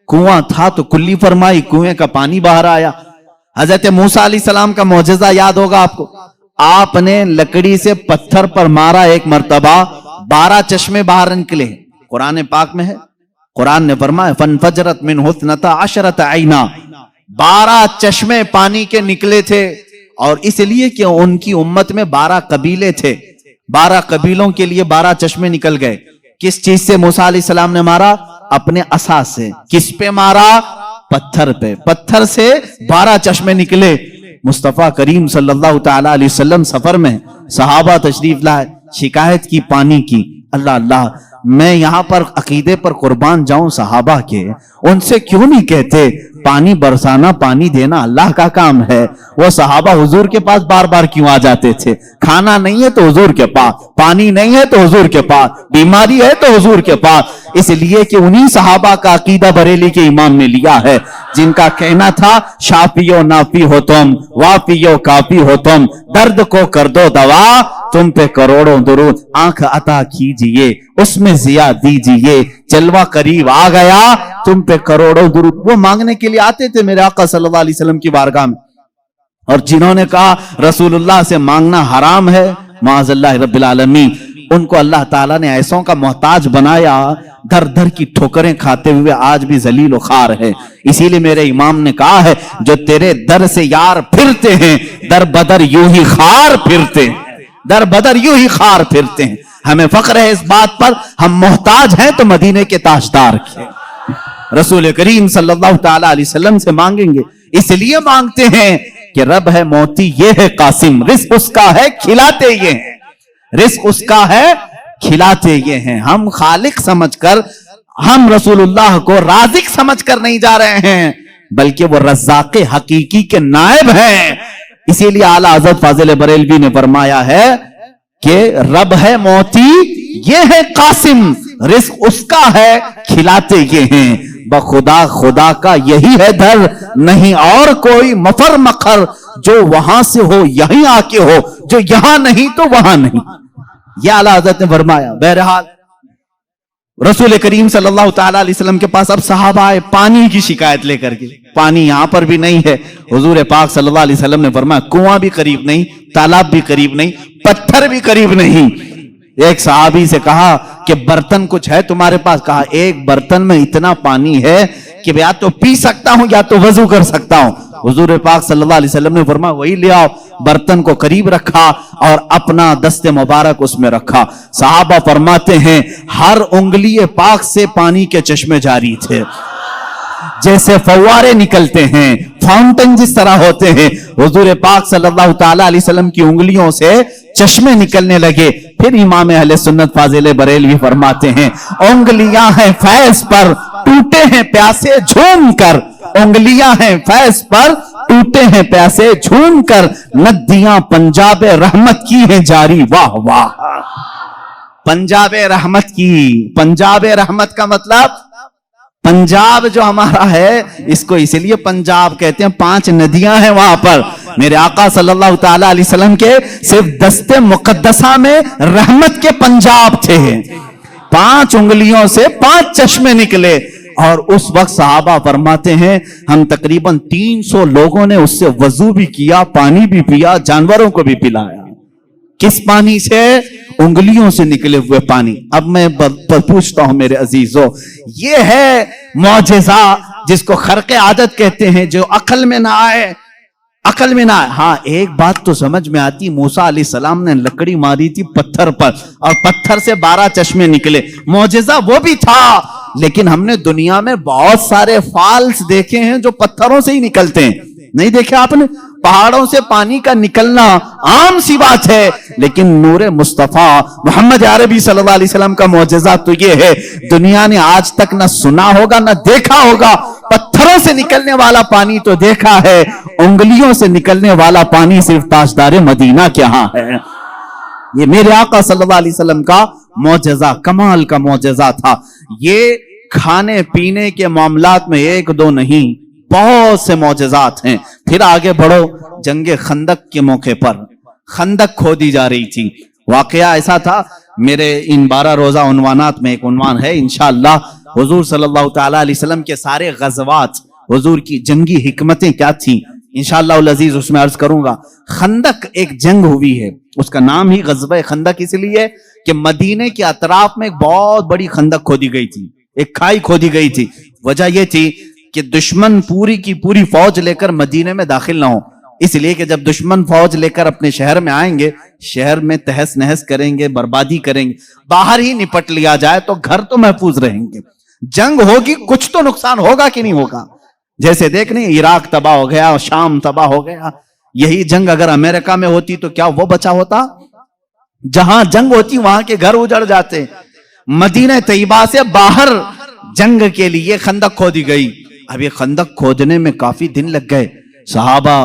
कुआं था तो कुल्ली फरमाई, कुएं का पानी बाहर आया। हजरत मूसा अलैहिस्सलाम का मौजज़ा याद होगा आपको, आपने लकड़ी से पत्थर पर मारा एक मर्तबा, 12 चश्मे बाहर निकले। कुरान पाक में है, कुरान ने फरमाया फनफजरत मिन हुस्नता अशरत आइना, 12 चश्मे पानी के निकले थे। और इसलिए कि उनकी उम्मत में 12 कबीले थे, 12 कबीलों के लिए 12 चश्मे निकल गए। किस चीज से मूसा अलैहिस्सलाम ने मारा? अपने असा से। किस पे मारा? पत्थर पे। पत्थर से 12 चश्मे निकले। मुस्तफा करीम सल्लल्लाहु ताला अलैहि वसल्लम सफर में, सहाबा तशरीफ लाए, शिकायत की पानी की। अल्लाह अल्लाह, मैं यहां पर अकीदे पर कुर्बान जाऊं सहाबा के, उनसे क्यों नहीं कहते पानी बरसाना पानी देना अल्लाह का काम है। वो सहाबा हुजूर के पास बार बार क्यों आ जाते थे? खाना नहीं है तो हुजूर के पास, पानी नहीं है तो हुजूर के पास, बीमारी है तो हुजूर के पास। इसलिए कि उन्हीं सहाबा का अकीदा बरेली के इमाम ने लिया है, जिनका कहना था शाफियो नाफी हो तुम, वाफियो काफी हो तुम, दर्द को कर दो दवा, तुम पे करोड़ों दुरूद, आंख अता कीजिए उसमें जिया दीजिए, जलवा करीब आ गया तुम पे करोड़ों दुरूद। वो मांगने के लिए आते थे मेरे आका सल्लल्लाहु अलैहि वसल्लम की बारगाह में, और जिन्होंने कहा रसूलुल्लाह से मांगना हराम है, माअज़ल्लाह रब्बिल आलमीन, उनको अल्लाह ताला ने ऐसों का मोहताज बनाया, दर दर की ठोकरें खाते हुए आज भी जलील खार है। इसीलिए मेरे इमाम ने कहा है, जो तेरे दर से यार फिरते हैं, दर बदर यूं ही खार फिरते हैं, दर बदर यूं ही खार फिरते हैं। हमें फख्र है इस बात पर, हम मोहताज हैं तो मदीने के ताजदार के रसूल करीम सल्लल्लाहु ताला अलैहि वसल्लम से मांगेंगे। इसलिए मांगते हैं कि रब है मोती ये है कासिम, रिस्क उसका है खिलाते ये हैं, रिस्क उसका है खिलाते ये हैं। हम खालिक समझकर, हम रसूलुल्लाह को राज़िक समझकर नहीं जा रहे हैं, बल्कि वो रज़्ज़ाक़े हकीकी के नायब हैं। इसीलिए आला हज़रत फाजिल बरेलवी ने फरमाया है कि रब है मोती ये है कासिम, रिस्क उसका है खिलाते ये हैं। बखुदा खुदा का यही है दर, नहीं और कोई मफर मखर, जो वहां से हो यहीं आके हो, जो यहां नहीं तो वहां नहीं। यह आला हज़रत ने फरमाया। बहरहाल रसूल करीम सल्लल्लाहु ताला अलैहि वसल्लम के पास अब सहाबा आए पानी की शिकायत लेकर के। पानी यहां पर भी नहीं है। हुजूर पाक सल्लल्लाहु अलैहि वसल्लम ने फरमाया कुआं भी करीब नहीं, तालाब भी करीब नहीं, पत्थर भी करीब नहीं। एक सहाबी से कहा कि बर्तन कुछ है तुम्हारे पास? कहा एक बर्तन में इतना पानी है कि या तो पी सकता हूं या तो वजू कर सकता हूं। हुजूर पाक सल्लल्लाहु अलैहि वसल्लम ने फरमाया वही ले आओ। बर्तन को करीब रखा और अपना दस्ते मुबारक उसमें रखा। सहाबा फरमाते हैं हर उंगली पाक से पानी के चश्मे जारी थे, जैसे फव्वारे निकलते हैं, फाउंटेन जिस तरह होते हैं। हुजूर पाक सल्लल्लाहु ताला अलैहि वसल्लम की उंगलियों से चश्मे निकलने लगे। फिर इमाम अहले सुन्नत फाजिल बरेलवी फरमाते हैं उंगलियां हैं फैज पर, टूटे हैं प्यासे झूम कर, उंगलियां हैं फैज पर, टूटे हैं प्यासे झूम कर, नदियां पंजाब रहमत की हैं जारी। वाह वाह, पंजाब रहमत की। पंजाब रहमत का मतलब पंजाब जो हमारा है इसको इसलिए पंजाब कहते हैं, 5 नदियां हैं वहां पर। मेरे आका सल्लल्लाहु ताला अलैहि वसल्लम के सिर्फ दस्ते मुकद्दसा में रहमत के पंजाब थे। 5 उंगलियों से 5 चश्मे निकले। और उस वक्त सहाबा फरमाते हैं हम तकरीबन 300 लोगों ने उससे वजू भी किया, पानी भी पिया, जानवरों को भी पिलाया। किस पानी से? उंगलियों से निकले हुए पानी। अब मैं पूछता हूं मेरे अजीजों, ये है मौजेजा जिसको खर्के आदत कहते हैं, जो अकल में ना आए, अकल में ना आए। हाँ, एक बात तो समझ में आती, मूसा अलैहिस्सलाम ने लकड़ी मारी थी पत्थर पर और पत्थर से 12 चश्मे निकले, मौजेजा वो भी था। लेकिन हमने दुनिया में बहुत सारे फॉल्स देखे हैं जो पत्थरों से ही निकलते हैं, नहीं देखे आपने? पहाड़ों से पानी का निकलना आम सी बात है, लेकिन नूरे मुस्तफा मोहम्मद अरबी सल्लल्लाहु अलैहि वसल्लम का मौजज़ा तो ये है, दुनिया ने आज तक ना सुना होगा ना देखा होगा। पत्थरों से निकलने वाला पानी तो देखा है, उंगलियों से निकलने वाला पानी सिर्फ ताजदार मदीना के यहां है। ये मेरे आका सल्लल्लाहु अलैहि वसल्लम का मौजज़ा, कमाल का मौजज़ा था। ये खाने पीने के मामलात में एक दो नहीं, बहुत से मौजज़ात हैं। फिर आगे बढ़ो, जंगे खंदक के मौके पर खंदक खोदी जा रही थी। वाकया ऐसा था, मेरे इन 12 रोजा उन्वानात में एक उन्वान है इंशाअल्लाह, हुजूर सल्लल्लाहु ताला अलैहि वसल्लम के सारे गज़वात, हुजूर की जंगी हिकमतें क्या थी, इंशाअल्लाह उल अजीज उसमें अर्ज करूंगा। खंदक एक जंग हुई है, उसका नाम ही गज़वा खंदक इसलिए कि मदीने के अतराफ में एक बहुत बड़ी खंदक खोदी गई थी, एक खाई खोदी गई थी। वजह यह थी कि दुश्मन पूरी की पूरी फौज लेकर मदीने में दाखिल ना हो, इसलिए कि जब दुश्मन फौज लेकर अपने शहर में आएंगे, शहर में तहस नहस करेंगे, बर्बादी करेंगे। बाहर ही निपट लिया जाए तो घर तो महफूज रहेंगे। जंग होगी, कुछ तो नुकसान होगा कि नहीं होगा। जैसे देखने इराक तबाह हो गया, शाम तबाह हो गया। यही जंग अगर अमेरिका में होती तो क्या वो बचा होता? जहां जंग होती वहां के घर उजड़ जाते। मदीना तैयबा से बाहर जंग के लिए खंदक खोदी गई। अब ये खंदक खोदने में काफी दिन लग गए। सहाबा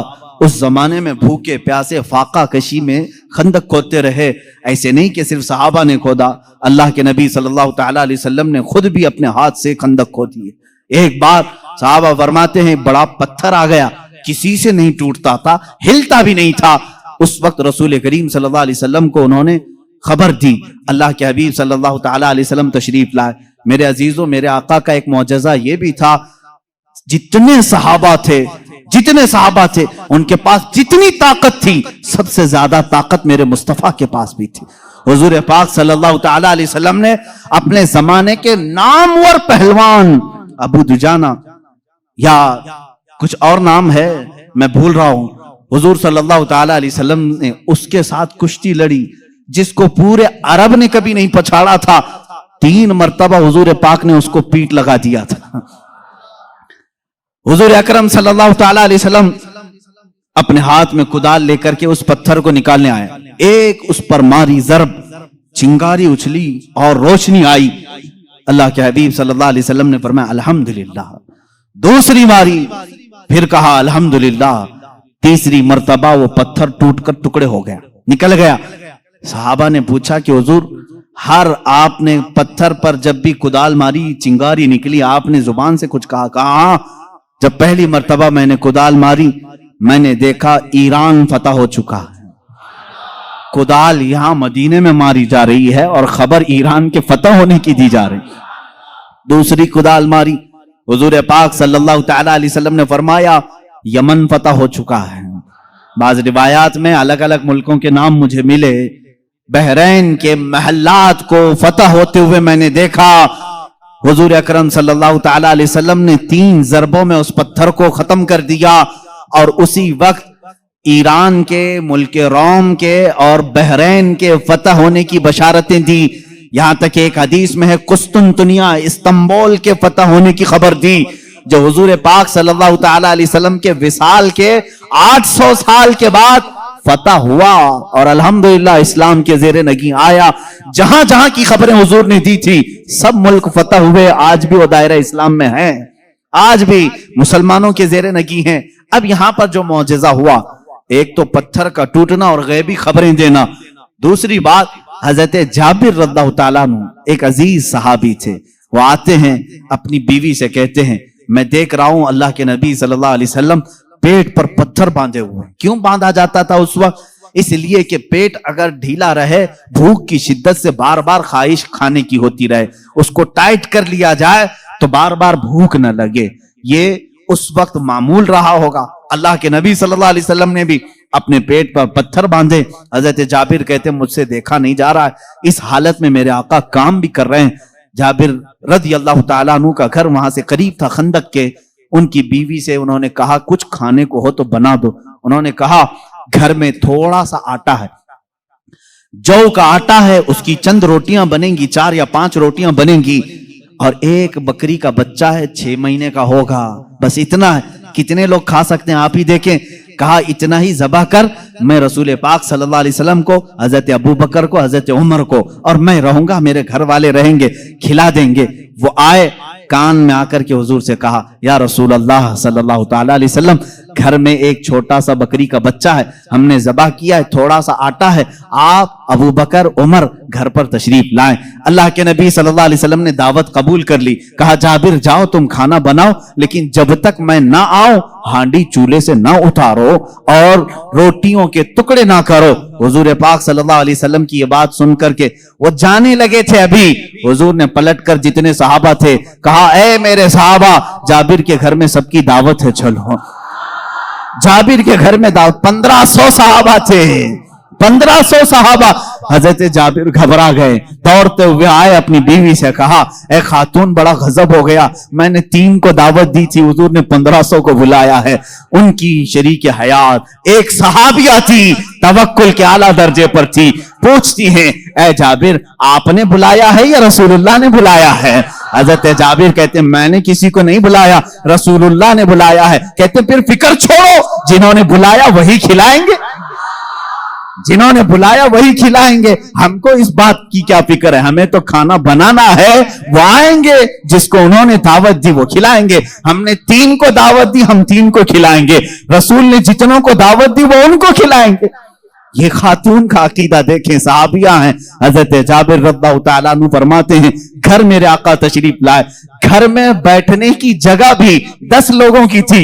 उस जमाने में भूखे प्यासे फाका कशी में खंदक खोदते रहे। ऐसे नहीं कि सिर्फ सहाबा ने खोदा, अल्लाह के नबी सल्लल्लाहु ताला अलैहि वसल्लम ने खुद भी अपने हाथ से खंदक खोदी है। एक बार सहाबा फरमाते हैं, बड़ा पत्थर आ गया, किसी से नहीं टूटता था, हिलता भी नहीं था। उस वक्त रसूल करीम सल्लल्लाहु अलैहि वसल्लम को उन्होंने खबर दी। अल्लाह के हबीब सल्लल्लाहु ताला अलैहि वसल्लम तशरीफ लाए। मेरे अजीजों, मेरे आका का एक मौजज़ा ये भी था, जितने सहाबा थे उनके पास जितनी ताकत थी, सबसे ज्यादा ताकत मेरे मुस्तफा के पास भी थी। हुजूर पाक सल्लल्लाहु ताला अलैहि वसल्लम ने अपने जमाने के नामवर पहलवान अबू दुजाना या कुछ और नाम है मैं भूल रहा हूं, हुजूर सल्लल्लाहु ताला अलैहि वसल्लम ने उसके साथ कुश्ती लड़ी, जिसको पूरे अरब ने कभी नहीं पछाड़ा था। 3 मरतबा हुजूर पाक ने उसको पीठ लगा दिया था। हुजूर अकरम सल्लल्लाहु ताला अलैहि वसल्लम अपने हाथ में कुदाल लेकर के उस पत्थर को निकालने आए। एक उस पर मारी जरब, चिंगारी उछली और रोशनी आई। अल्लाह के हबीब सल्लल्लाहु अलैहि वसल्लम ने फरमाया अल्हम्दुलिल्लाह। दूसरी मारी, फिर कहा अल्हम्दुलिल्लाह। तीसरी मर्तबा वो पत्थर टूटकर टुकड़े हो गया, निकल गया। सहाबा ने पूछा कि हुजूर, हर आपने पत्थर पर जब भी कुदाल मारी चिंगारी निकली, आपने जुबान से कुछ कहा? कहा, जब पहली मर्तबा मैंने कुदाल मारी, मैंने देखा ईरान फतह हो चुका है। कुदाल यहां मदीने में मारी जा रही है और खबर ईरान के फतह होने की दी जा रही। दूसरी कुदाल मारी, हुजूर पाक सल्लल्लाहु ताला अलैहि वसल्लम ने फरमाया यमन फतह हो चुका है। बाज रिवायात में अलग अलग मुल्कों के नाम मुझे मिले। बहरैन के महल्लात को फतह होते हुए मैंने देखा। हुजूर अकरम सल्लल्लाहु ताला अलैहि वसल्लम ने 3 ज़रबों में उस पत्थर को खत्म कर दिया और उसी वक्त ईरान के, मुल्क रोम के और बहरैन के फतह होने की बशारतें दी। यहां तक एक हदीस में है कुस्तुनतुनिया, इस्तांबुल के फतह होने की खबर दी, जो हुजूर पाक सल्लल्लाहु ताला अलैहि वसल्लम के विसाल के 800 साल के बाद फतह हुआ और अल्हम्दुलिल्लाह इस्लाम के जेरे नगी आया। जहां जहां की खबरें हुजूर ने दी थी, सब मुल्क फतह हुए। आज भी वो दायरा इस्लाम में है, आज भी मुसलमानों के जेरे नगी हैं। अब यहां पर जो मौजज़ा हुआ, एक तो पत्थर का टूटना और गैबी खबरें देना, दूसरी बात हजरत जाबिर रज़ियल्लाहु ताला अन्हु, एक अजीज सहाबी थे। वो आते हैं अपनी बीवी से कहते हैं, मैं देख रहा हूं अल्लाह के नबी सल्लल्लाहु अलैहि वसल्लम पेट पर पत्थर बांधे हुए। क्यों बांधा जाता था उस वक्त? इसलिए कि पेट अगर ढीला रहे, भूख की शिद्दत से बार बार ख्वाहिश खाने की होती रहे, उसको टाइट कर लिया जाए तो बार बार भूख न लगे। ये उस वक्त मामूल रहा होगा। अल्लाह के नबी सल्लल्लाहु अलैहि वसल्लम ने भी अपने पेट पर पत्थर बांधे। हजरत जाबिर कहते मुझसे देखा नहीं जा रहा है, इस हालत में मेरे आका काम भी कर रहे हैं। जाबिर रज़ी अल्लाह ताला अन्हु का घर वहां से करीब था खंदक के। उनकी बीवी से उन्होंने कहा कुछ खाने को हो तो बना दो। उन्होंने कहा घर में थोड़ा सा आटा है, जौ का आटा है, उसकी चंद रोटियां बनेंगी, 4 या 5 रोटियां बनेंगी, और एक बकरी का बच्चा है 6 महीने का होगा, बस इतना है। कितने लोग खा सकते हैं आप ही देखें। कहा इतना ही ज़बह कर, मैं रसूल पाक सल्लल्लाहु अलैहि वसल्लम को, हजरत अबू बकर को, हजरत उमर को, और मैं रहूंगा, मेरे घर वाले रहेंगे, खिला देंगे। वो आए, कान में आकर के हुजूर से कहा या रसूल अल्लाह सल्लल्लाहु ताला अलैहि वसल्लम, घर में एक छोटा सा बकरी का बच्चा है, हमने ज़बह किया है, थोड़ा सा आटा है, आप अबू बकर उमर घर पर तशरीफ लाएं। अल्लाह के नबी सल्लल्लाहु अलैहि वसल्लम ने दावत कबूल कर ली। कहा जाबिर जाओ तुम खाना बनाओ, लेकिन जब तक मैं ना आऊं हांडी चूल्हे से ना उतारो और रोटियों के टुकड़े ना करो। हुजूर पाक सल्लल्लाहु अलैहि वसल्लम की ये बात सुन करके वो जाने लगे थे। अभी हुजूर ने पलटकर जितने सहाबा थे कहा ए मेरे सहाबा, जाबिर के घर में सबकी दावत है, चलो। जाबिर के घर में दावत, 1500 सहाबा थे, 1500 सहाबा। हजरत जाबिर घबरा गए, दौड़ते हुए आए, अपनी बीवी से कहा ए खातून बड़ा गजब हो गया, मैंने 3 को दावत दी थी, हुजूर ने 1500 को बुलाया है। उनकी शरीक हयात एक सहाबिया थी, तवक्कुल के आला दर्जे पर थी। पूछती हैं ए जाबिर आपने बुलाया है या रसूलुल्लाह ने बुलाया है? हजरत जाबिर कहते मैंने किसी को नहीं बुलाया, रसूलुल्लाह ने बुलाया है। कहते फिर फिक्र छोड़ो, जिन्होंने बुलाया वही खिलाएंगे, जिन्होंने बुलाया वही खिलाएंगे। हमको इस बात की क्या फिक्र है, हमें तो खाना बनाना है, वो आएंगे, जिसको उन्होंने दावत दी वो खिलाएंगे। हमने 3 को दावत दी, हम 3 को खिलाएंगे, रसूल ने जितनों को दावत दी वो उनको खिलाएंगे। ये खातून का अकीदा देखें, सहाबिया हैं। हजरत जाबिर रज़ियल्लाहु ताला अन्हु फरमाते हैं घर मेरे आका तशरीफ लाए, घर में बैठने की जगह भी 10 लोगों की थी,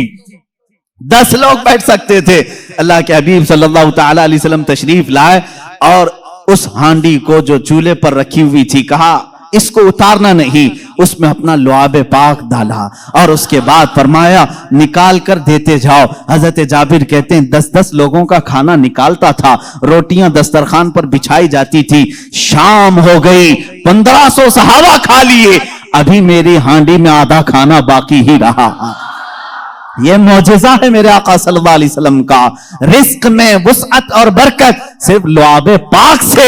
10 लोग बैठ सकते थे। अल्लाह के हबीब सल्लल्लाहु ताला अलैहि वसल्लम तशरीफ लाए और उस हांडी को जो चूल्हे पर रखी हुई थी, कहा इसको उतारना नहीं, उसमें अपना लुआबे पाक डाला और उसके बाद फरमाया निकाल कर देते जाओ। हजरत जाबिर कहते हैं 10-10 लोगों का खाना निकालता था, रोटियां दस्तरखान पर बिछाई जाती थी। शाम हो गई, 1500 सहाबा खा लिए, अभी मेरी हांडी में आधा खाना बाकी ही रहा। ये मौजज़ा है मेरे आका सल्लल्लाहु अलैहि वसल्लम का। रिस्क में वुसअत और बरकत सिर्फ लुआबे पाक से।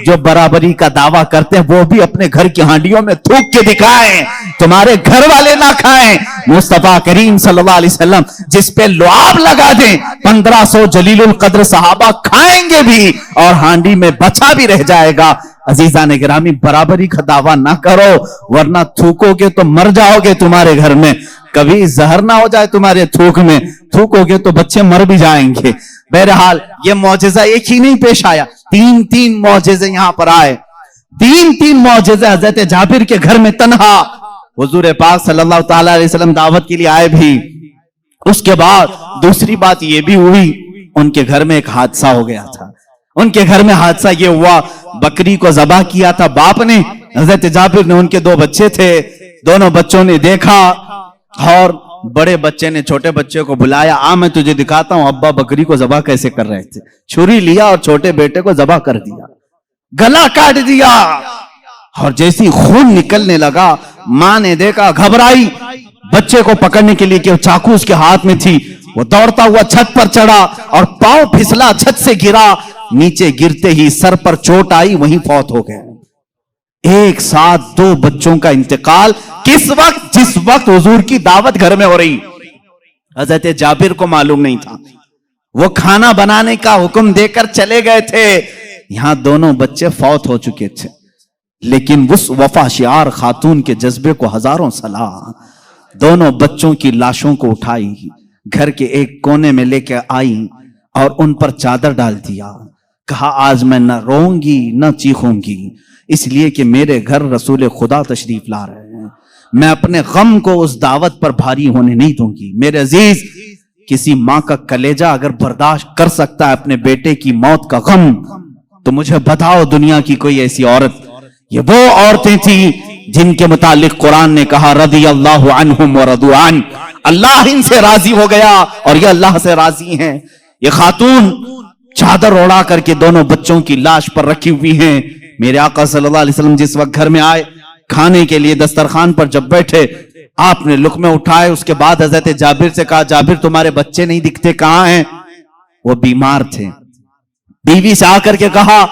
जो बराबरी का दावा करते हैं वो भी अपने घर की हांडियों में थूक के दिखाएं, तुम्हारे घर वाले ना खाएं। मुस्तफा करीम सल्लल्लाहु अलैहि वसल्लम जिस पे लुआब लगा दें, 1500 जलीलुल कद्र सहाबा खाएंगे भी और हांडी में बचा भी रह जाएगा। अजीजान गिरामी, बराबरी का दावा ना करो, वरना थूकोगे तो मर जाओगे। तुम्हारे घर में कभी जहर ना हो जाए तुम्हारे थूक में, थूकोगे तो बच्चे मर भी जाएंगे। बहरहाल ये मौजज़ा एक ही नहीं पेश आया, 3-3 मौजज़े यहां पर आए, 3-3 मौजज़े। हजरत जाबिर के घर में तन्हा हुजूर पाक सल्लल्लाहु ताला अलैहि वसल्लम दावत के लिए आए भी। उसके बाद दूसरी बात ये भी हुई, उनके घर में एक हादसा हो गया था। उनके घर में हादसा ये हुआ, बकरी को ज़बह किया था बाप ने, हजरत जाबिर ने, उनके 2 बच्चे थे, दोनों बच्चों ने देखा और बड़े बच्चे ने छोटे बच्चे को बुलाया, आ मैं तुझे दिखाता हूं अब्बा बकरी को ज़बह कैसे कर रहे थे। छुरी लिया और छोटे बेटे को ज़बह कर दिया, गला काट दिया। और जैसी खून निकलने लगा, मां ने देखा, घबराई, बच्चे को पकड़ने के लिए कि चाकू उसके हाथ में थी, वो दौड़ता हुआ छत पर चढ़ा और पांव फिसला, छत से गिरा, नीचे गिरते ही सर पर चोट आई, वहीं फौत हो गया। एक साथ 2 बच्चों का इंतकाल किस वक्त, जिस वक्त हुजूर की दावत घर में हो रही। हजरत जाबिर को मालूम नहीं था, वो खाना बनाने का हुक्म देकर चले गए थे, यहां दोनों बच्चे फौत हो चुके थे। लेकिन उस वफाशियार खातून के जज्बे को हजारों सलाह। दोनों बच्चों की लाशों को उठाई, घर के एक कोने में लेकर आई और उन पर चादर डाल दिया। कहा आज मैं न रोऊंगी न चीखूंगी, इसलिए कि मेरे घर रसूल खुदा तशरीफ ला रहे हैं। मैं अपने गम को उस दावत पर भारी होने नहीं दूंगी। मेरे अजीज, किसी माँ का कलेजा अगर बर्दाश्त कर सकता है अपने बेटे की मौत का गम, तो मुझे बताओ दुनिया की कोई ऐसी औरत। ये वो औरतें थी जिनके मुतालिक कुरान ने कहा रदियल्लाहु अन्हुम व रदू अन। अल्लाह इनसे राजी हो गया और ये अल्लाह से राजी हैं। ये खातून चादर ओढ़ा करके दोनों बच्चों की लाश पर रखी हुई हैं। मेरे आका सल्लल्लाहु अलैहि वसल्लम जिस वक्त घर में आए, खाने के लिए दस्तरखान पर जब बैठे, आपने लुक़मे उठाए, उसके बाद हजरत जाबिर से कहा, जाबिर तुम्हारे बच्चे नहीं दिखते, कहां हैं? वो बीमार थे। बीवी से आकर के कहा,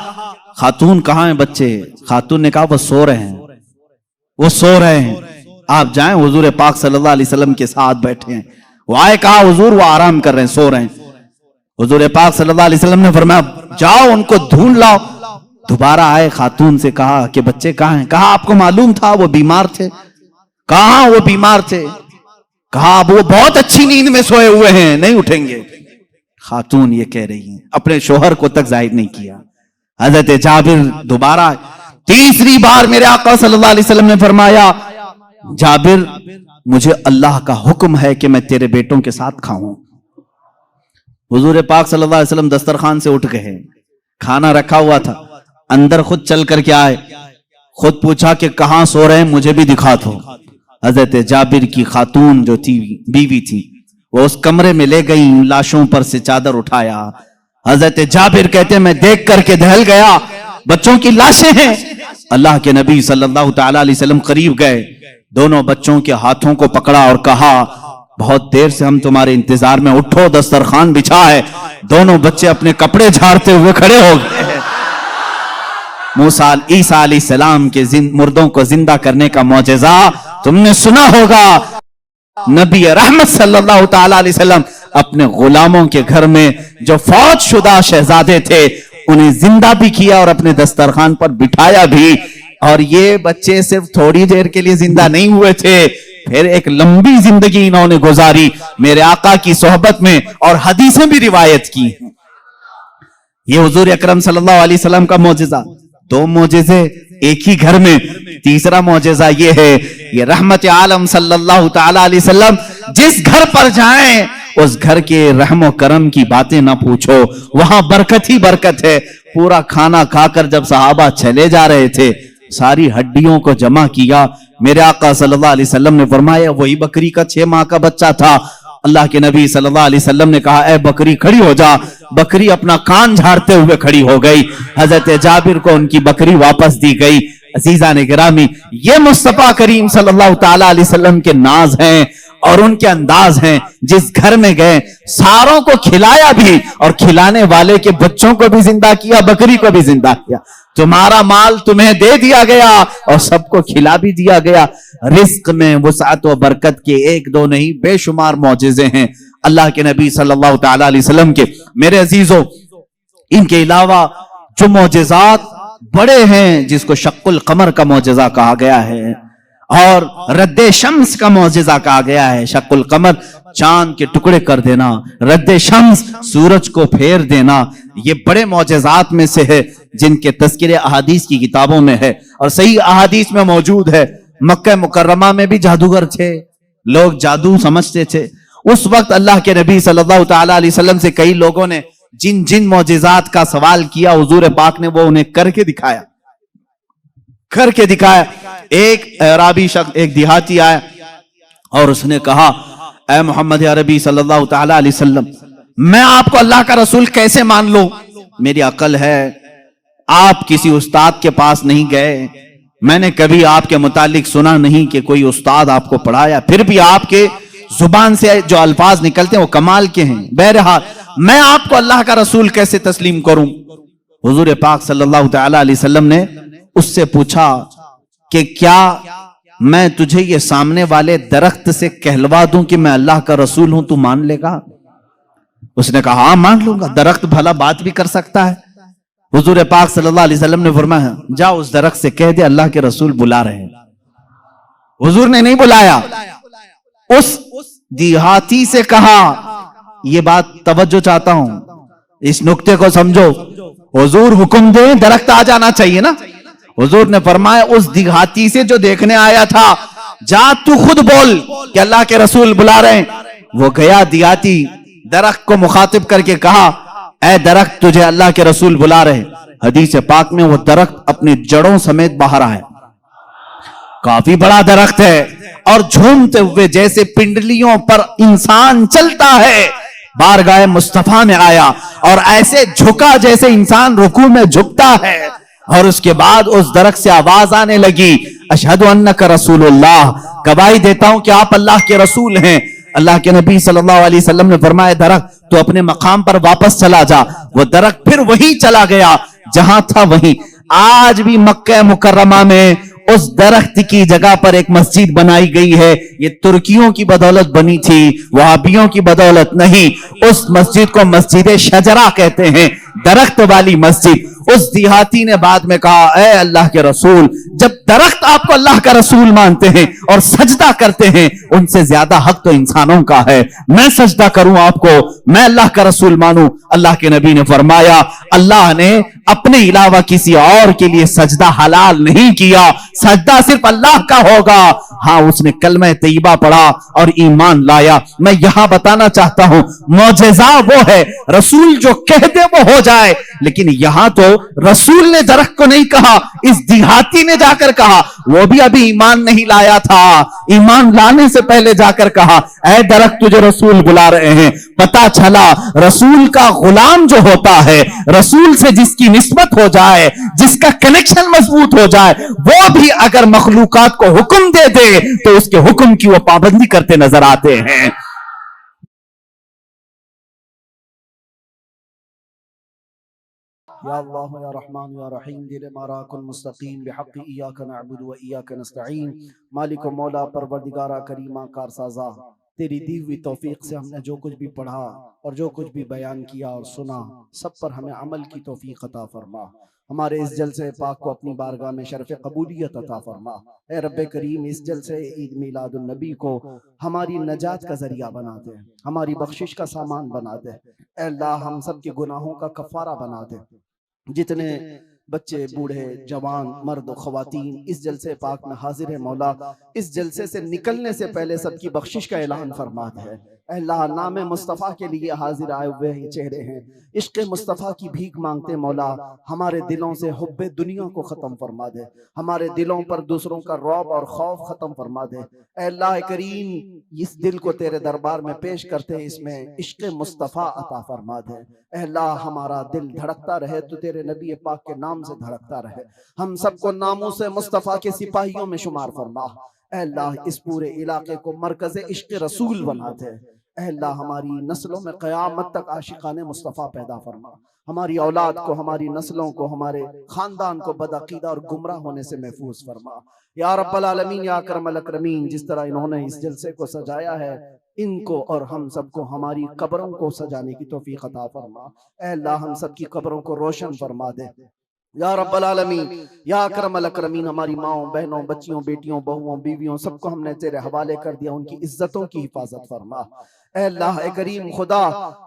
खातून कहां हैं बच्चे? खातून ने कहा वो सो रहे हैं, वो सो रहे हैं, आप जाएं। हुजूर पाक सल्लल्लाहु अलैहि वसल्लम के साथ बैठे हैं। वो आए, कहा हुजूर वो आराम कर रहे हैं, सो रहे हैं। हुजूर पाक सल्लल्लाहु अलैहि वसल्लम ने फरमाया जाओ उनको ढूंढ लाओ। दोबारा आए, खातून से कहा कि बच्चे कहां हैं? कहा आपको मालूम था वो बीमार थे। कहां वो बीमार थे? कहा वो बहुत अच्छी नींद में सोए हुए हैं, नहीं उठेंगे। खातून ये कह रही हैं, अपने शोहर को तक जाहिर नहीं किया। हजरत जाबिर दोबारा, तीसरी बार मेरे आका सल्लल्लाहु अलैहि वसल्लम ने फरमाया, जाबिर मुझे अल्लाह का हुक्म है कि मैं तेरे बेटों के साथ खाऊं। हुजूर पाक सल्लल्लाहु अलैहि वसल्लम दस्तरखान से उठ गए, खाना रखा हुआ था, अंदर खुद चल करके आए, खुद पूछा कि कहां सो रहे हैं, मुझे भी दिखा दो। हजरत जाबिर की खातून जो थी, बीवी थी, वो उस कमरे में ले गई, लाशों पर से चादर उठाया। हजरत जाबिर कहते मैं देख करके दहल गया, बच्चों की लाशें हैं। अल्लाह के नबी सल्लल्लाहु ताला अलैहि वसल्लम करीब गए, दोनों बच्चों के हाथों को पकड़ा और कहा बहुत देर से हम तुम्हारे इंतजार में, उठो दस्तरखान बिछा है। दोनों बच्चे अपने कपड़े झाड़ते हुए खड़े हो गए। मूसा ईसा अलैहिस्सलाम के मुर्दों को जिंदा करने का मौजज़ा तुमने सुना होगा। नबी रहमत सल्लल्लाहु ताला अलैहि वसल्लम अपने गुलामों के घर में जो फौज शुदा शहजादे थे उन्हें जिंदा भी किया और अपने दस्तरखान पर बिठाया भी। और ये बच्चे सिर्फ थोड़ी देर के लिए जिंदा नहीं हुए थे, फिर एक लंबी जिंदगी इन्होंने गुजारी मेरे आका की सोहबत में, और हदीसें भी रिवायत की। ये हुजूर अकरम सल्लल्लाहु अलैहि वसल्लम का मौजज़ा। दो मौजज़े एक ही घर में। तीसरा मौजज़ा ये है, ये रहमत आलम सल्लल्लाहु ताला अलैहि वसल्लम जिस घर पर जाएं उस घर के रहमो करम की बातें ना पूछो, वहां बरकत ही बरकत है। पूरा खाना खाकर जब सहाबा चले जा रहे थे, सारी हड्डियों को जमा किया। मेरे आका सल्लल्लाहु अलैहि वसल्लम ने फरमाया वही बकरी का 6 माह का बच्चा था। अल्लाह के नबी सल्लल्लाहु अलैहि वसल्लम ने कहा ए बकरी खड़ी हो जा। बकरी अपना कान झाड़ते हुए खड़ी हो गई। हजरत जाबिर को उनकी बकरी वापस दी गई। अजीजा ने गिरामी, ये मुस्तफा करीम सल्लल्लाहु ताला अलैहि वसल्लम के नाज हैं और उनके अंदाज हैं। जिस घर में गए सारों को खिलाया भी और खिलाने वाले के बच्चों को भी जिंदा किया, बकरी को भी जिंदा किया। तुम्हारा माल तुम्हें दे दिया गया और सबको खिला भी दिया गया। रिस्क में वसाअत व बरकत के एक दो नहीं बेशुमार मौजज़े हैं अल्लाह के नबी सल्लल्लाहु ताला अलैहि वसल्लम के। मेरे अजीजों, इनके अलावा जो मौजज़ात बड़े हैं, जिसको शक्कुल कमर का मौजज़ा कहा गया है और रद्दे शम्स का मौजज़ा कहा गया है। शक्कुल कमर चांद के टुकड़े कर देना, रद्दे शम्स सूरज को फेर देना, ये बड़े मौजज़ात में से है जिनके तज़किरे अहादीस की किताबों में है और सही अहादीस में मौजूद है। मक्का मुकर्रमा में भी जादूगर थे, लोग जादू समझते थे। उस वक्त अल्लाह के नबी सल्लल्लाहु ताला अलैहि वसल्लम से कई लोगों ने जिन जिन मौजज़ात का सवाल किया, हुजूर पाक ने वो उन्हें करके दिखाया, करके दिखाया। एक अराबी शख्स, एक देहाती आया और उसने कहा ऐ मोहम्मद अरबी सल्लल्लाहु ताला अलैहि वसल्लम, मैं आपको अल्लाह का रसूल कैसे मान लूं? मेरी अकल है, आप किसी उस्ताद के पास नहीं गए, मैंने कभी आपके मुतालिक सुना नहीं कि कोई उस्ताद आपको पढ़ाया, फिर भी आपके जुबान से जो अल्फाज निकलते हैं वो कमाल के हैं। बहरहाल मैं आपको अल्लाह का रसूल कैसे तस्लीम करूं? हुजूर पाक सल्लल्लाहु ताला अलैहि वसल्लम ने उससे पूछा कि क्या मैं तुझे ये सामने वाले दरख्त से कहलवा दूं कि मैं अल्लाह का रसूल हूं, तू मान लेगा? उसने कहा हाँ मान लूंगा, दरख्त भला बात भी कर सकता है। हुजूर पाक सल्लल्लाहु अलैहि वसल्लम ने फरमाया जा उस दरख्त से कह दे अल्लाह के रसूल बुला रहे हैं। हुजूर ने नहीं बुलाया, उस देहाती से कहा, ये बात तवज्जो चाहता हूं, इस नुक्ते को समझो। हुजूर हुक्म दे दरख्त आ जाना चाहिए ना। हुजूर ने फरमाया उस देहाती से जो देखने आया था, जा तू खुद बोल कि अल्लाह के रसूल बुला रहे हैं। वो गया देहाती, दरख्त को मुखातिब करके कहा ऐ दरख्त तुझे अल्लाह के रसूल बुला रहे। हदीस पाक में वो दरख्त अपनी जड़ों समेत बाहर आया। काफी बड़ा दरख्त है, और झूमते हुए जैसे पिंडलियों पर इंसान चलता है, बारगाह मुस्तफा में आया और ऐसे झुका जैसे इंसान रुकू में झुकता है। और उसके बाद उस दरख्त से आवाज आने लगी, अशहदु अन्नका रसूलुल्लाह, गवाही देता हूं कि आप अल्लाह के रसूल हैं। अल्लाह के नबी सल्लल्लाहु अलैहि वसल्लम ने फरमाया, दरख्त तो अपने मकाम पर वापस चला जा। वो दरख्त फिर वही चला गया जहां था वहीं। आज भी मक्का मुकर्रमा में उस दरख्त की जगह पर एक मस्जिद बनाई गई है। ये तुर्कियों की बदौलत बनी थी, वहाबियों की बदौलत नहीं। उस मस्जिद को मस्जिद शजरा कहते हैं, दरख्त वाली मस्जिद। उस देहाती ने बाद में कहा, ऐ अल्लाह के रसूल, जब दरख्त आपको अल्लाह का रसूल मानते हैं और सजदा करते हैं, उनसे ज्यादा हक तो इंसानों का है। मैं सजदा करूं आपको, मैं अल्लाह का रसूल मानूं। अल्लाह के नबी ने फरमाया, अल्लाह ने अपने अलावा किसी और के लिए सजदा हलाल नहीं किया, सजदा सिर्फ अल्लाह का होगा। हाँ, उसने कलमा तैयबा पढ़ा और ईमान लाया। मैं यहां बताना चाहता हूं, मौजज़ा वो है रसूल जो कह दे वो हो जाए। लेकिन यहां तो रसूल ने दरख्त को नहीं कहा, इस देहाती ने जाकर कहा। वो भी अभी ईमान नहीं लाया था, ईमान लाने से पहले जाकर कहा, ऐ दरख्त तुझे रसूल बुला रहे हैं। पता चला रसूल का गुलाम जो होता है, रसूल से जिसकी निस्बत हो जाए, जिसका कनेक्शन मजबूत हो जाए, वो भी अगर मखलूकात को हुक्म दे दे तो उसके हुक्म की वो पाबंदी करते नजर आते हैं। या अल्लाह या रहमान या रहीम दिल माराकुल मुस्तकीम बिहक़्क़ि इय्याका नअबुदु व इय्याका नस्तईन। मालिक व मौला परवरदिगारा करीमा कारसाज़ा, तेरी दी हुई तौफीक से हमने जो कुछ भी पढ़ा और जो कुछ भी बयान किया और सुना, सब पर हमें अमल की तौफीक अता फरमा। हमारे इस जलसे पाक को अपनी बारगाह में शरफ़ कबूलियत अता फरमा। ए रब्बे करीम, इस जलसे ईद मिलादुन नबी को हमारी नजात का जरिया बना दे, हमारी बख्शिश का सामान बना दे। ए अल्लाह, हम सब के गुनाहों का कफ़ारा बना दे। जितने बच्चे, बूढ़े, जवान, मर्द, ख़वातीन इस जलसे पाक में हाजिर है मौला, इस जलसे से निकलने से पहले सबकी बख्शिश का ऐलान फरमा दे। अल्लाह, नाम मुस्तफ़ा के लिए हाजिर आए हुए ये चेहरे हैं, इश्क़ मुस्तफ़ा की भीख मांगते मौला, हमारे दिलों से हुब्बे दुनिया को ख़त्म फरमा दे, हमारे दिलों पर दूसरों का रौब और खौफ ख़त्म फरमा दे। अल्लाह करीम, इस दिल को तेरे दरबार में पेश करते इसमें इश्क़ मुस्तफ़ा अता फरमा दे। अल्लाह, हमारा दिल धड़कता रहे तो तेरे नबी पाक के नाम से धड़कता रहे। हम सबको नामों से मुस्तफ़ा के सिपाहियों में शुमार फरमा। अल्लाह, इस पूरे इलाके को मरकज़ इश्क़ रसूल बना दे। अल्लाह, हमारी नस्लों में क़यामत तक आशिकाने मुस्तफ़ा पैदा फरमा। हमारी औलाद को, हमारी नस्लों को, हमारे ख़ानदान को बदअक़ीदा और गुमराह होने से महफूज फरमा। या रब्बल आलमीन, या अकरमल अकरमीन, जिस तरह इन्होंने इस जलसे को सजाया है, इनको और हम सबको हमारी कब्रों को सजाने की तौफीक अता फरमा। अल्लाह, हम सबकी कब्रों को रोशन फरमा दे। या रब्बल आलमीन, या अकरमल अकरमीन, हमारी माओं, बहनों, बच्चियों, बेटियों, बहुओं, बीवियों, सबको हमने तेरे हवाले कर दिया। उनकी इज्जतों की हिफाजत फरमा। अल्लाह करीम खुदा,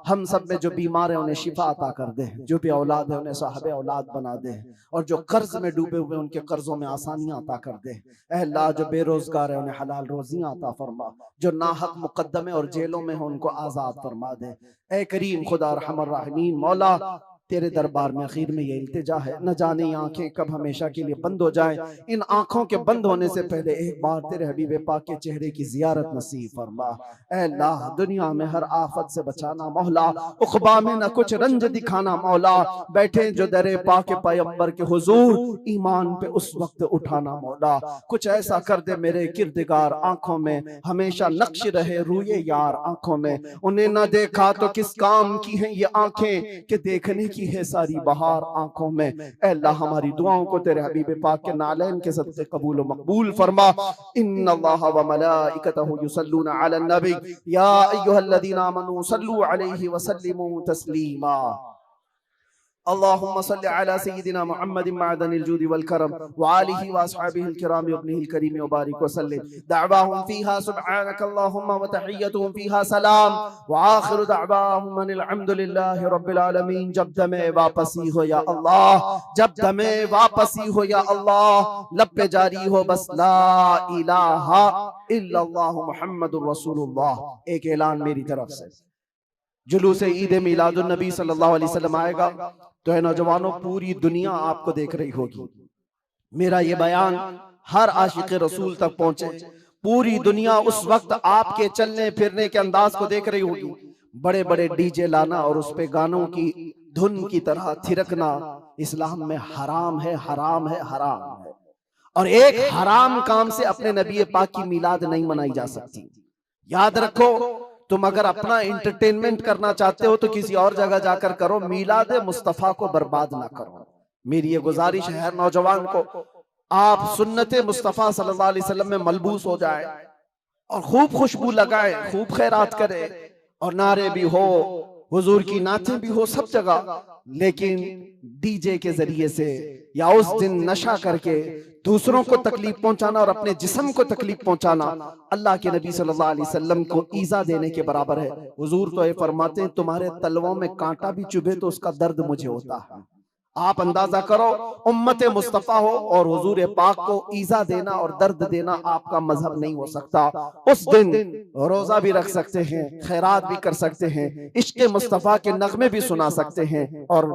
हम सब में जो बीमार है उन्हें शिफा अता कर दे, जो भी औलाद है उन्हें साहब औलाद बना दे, और जो कर्ज में डूबे हुए उनके कर्जों में आसानियां अता कर दे। अल्लाह, जो बेरोजगार है उन्हें हलाल रोजियां अता फरमा, जो नाहक मुकद्दमे और जेलों में हो उनको आजाद फरमा दे। ए करीम खुदा रहमान रहीम, मौला तेरे दरबार में आखिर में ये इल्तिजा है, न जाने ये आंखें कब हमेशा के लिए बंद हो जाएं। इन आंखों के बंद होने से पहले एक बार तेरे हबीब पाक के चेहरे की जियारत नसीब फरमा। ऐ अल्लाह, दुनिया में हर आफत से बचाना मौला, उक़बा में न कुछ रंज दिखाना मौला, बैठे जो दरे पाक पैगंबर के हुजूर ईमान पे उस वक्त उठाना मौला। कुछ ऐसा कर दे मेरे किरदगार, आंखों में हमेशा नक्श रहे रूए यार आंखों में। उन्हें न देखा तो किस काम की है ये आंखें, कि देखने की है सारी बहार आंखों में। अल्लाह, हमारी दुआओं को तेरे हबीब पाक के नालैन के सदक़े कबूल व मकबूल फरमा। इन्नल्लाह व मलाइकतहु युसल्लूना अलन नबी या अय्युहल्लज़ीना आमनू सल्लू अलैहि व सल्लिमू तस्लीमा। अल्लाहुम्मा सल्लि अला सय्यिदिना मुहम्मदिन मअदनिल जूदि वल करम व आलिहि व अस्हाबिहिल किराम व इब्निहिल करीम व बारिक व सल्लिम। दअवाहुम फीहा सुब्हानक अल्लाहुम्मा व तहिय्यतुहुम फीहा सलाम व आखिरु दअवाहुम अनिल हम्दुलिल्लाहि रब्बिल आलमीन। जब दमे वापसी हो या अल्लाह, जब दमे वापसी हो या अल्लाह, लब पे जारी हो बस ला इलाहा इल्लल्लाह मुहम्मदुर रसूलुल्लाह। एक ऐलान मेरी तरफ से, जुलूस ईद मिलादुन नबी सल्लल्लाहु अलैहि वसल्लम आएगा तो है नौजवानों, पूरी दुनिया आपको देख रही होगी। मेरा ये बयान हर आशिक रसूल तक पहुंचे, पूरी दुनिया उस वक्त आपके चलने फिरने के अंदाज को देख रही होगी। बड़े बड़े डीजे लाना और उस पे गानों की धुन की तरह थिरकना इस्लाम में हराम है, हराम है, हराम है। और एक हराम काम से अपने नबी पाक की मिलाद नहीं मनाई जा सकती। याद रखो, तुम अगर अपना एंटरटेनमेंट करना चाहते हो तो किसी और जगह जाकर करो, मिलाद मुस्तफा को बर्बाद ना करो। मेरी ये गुजारिश है हर नौजवान को, आप सुन्नत मुस्तफा सल्लल्लाहु अलैहि वसल्लम में मलबूस हो जाए और खूब खुशबू लगाए, खूब खैरात करे और नारे भी हो, हुजूर की नातें भी हो सब जगह, लेकिन डीजे के जरिए से या उस दिन नशा करके दूसरों को तकलीफ पहुंचाना और अपने जिस्म को तकलीफ पहुंचाना अल्लाह के नबी सल्लल्लाहु अलैहि वसल्लम को ईजा देने के बराबर है। हुजूर तो ये फरमाते हैं, तुम्हारे तलवों में कांटा भी चुभे तो उसका दर्द मुझे होता है। आप अंदाजा करो, उम्मत मुस्तफा हो और हुजूर पाक को ईजा देना और दर्द देना आपका मजहब नहीं हो सकता। उस दिन रोजा भी रख सकते हैं, खैरात भी कर सकते हैं, इश्क़ मुस्तफा के नगमे भी सुना सकते हैं और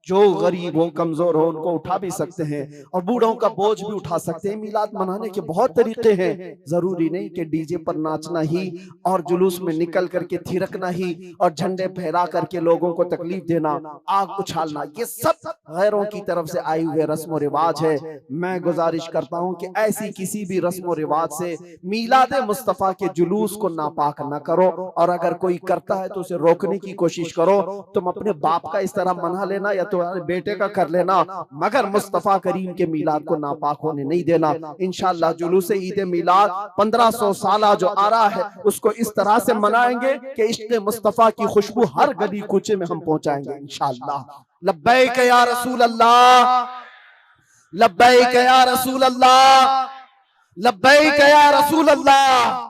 जो गरीब हो, कमजोर हो, उनको उठा भी सकते हैं और बूढ़ों का बोझ भी उठा सकते हैं। मिलाद मनाने के बहुत तरीके हैं, जरूरी नहीं कि डीजे पर नाचना ही और जुलूस में निकल करके थिरकना ही और झंडे फहरा करके लोगों को तकलीफ देना, आग उछालना, ये सब गैरों की तरफ से आए हुए रस्म रिवाज है। मैं गुजारिश करता हूं कि ऐसी किसी भी रस्म रिवाज से मिलाद मुस्तफा के जुलूस को नापाक न करो, और अगर कोई करता है तो उसे रोकने की कोशिश करो। तुम अपने बाप का इस तरह मना लेना या तुम्हारे बेटे का कर लेना, मगर मुस्तफा करीम के मिलाद को नापाक होने नहीं देना। इंशाअल्लाह जुलूस ईद मिलाद 1500 साल जो आ रहा है उसको इस तरह से मनाएंगे कि इश्क़ मुस्तफा की खुशबू हर गली कूचे में हम पहुंचाएंगे इंशाअल्लाह। लब्बैक या रसूल अल्लाह, लब्बैक या रसूल अल्लाह, लब्बैक या रसूल अल्लाह।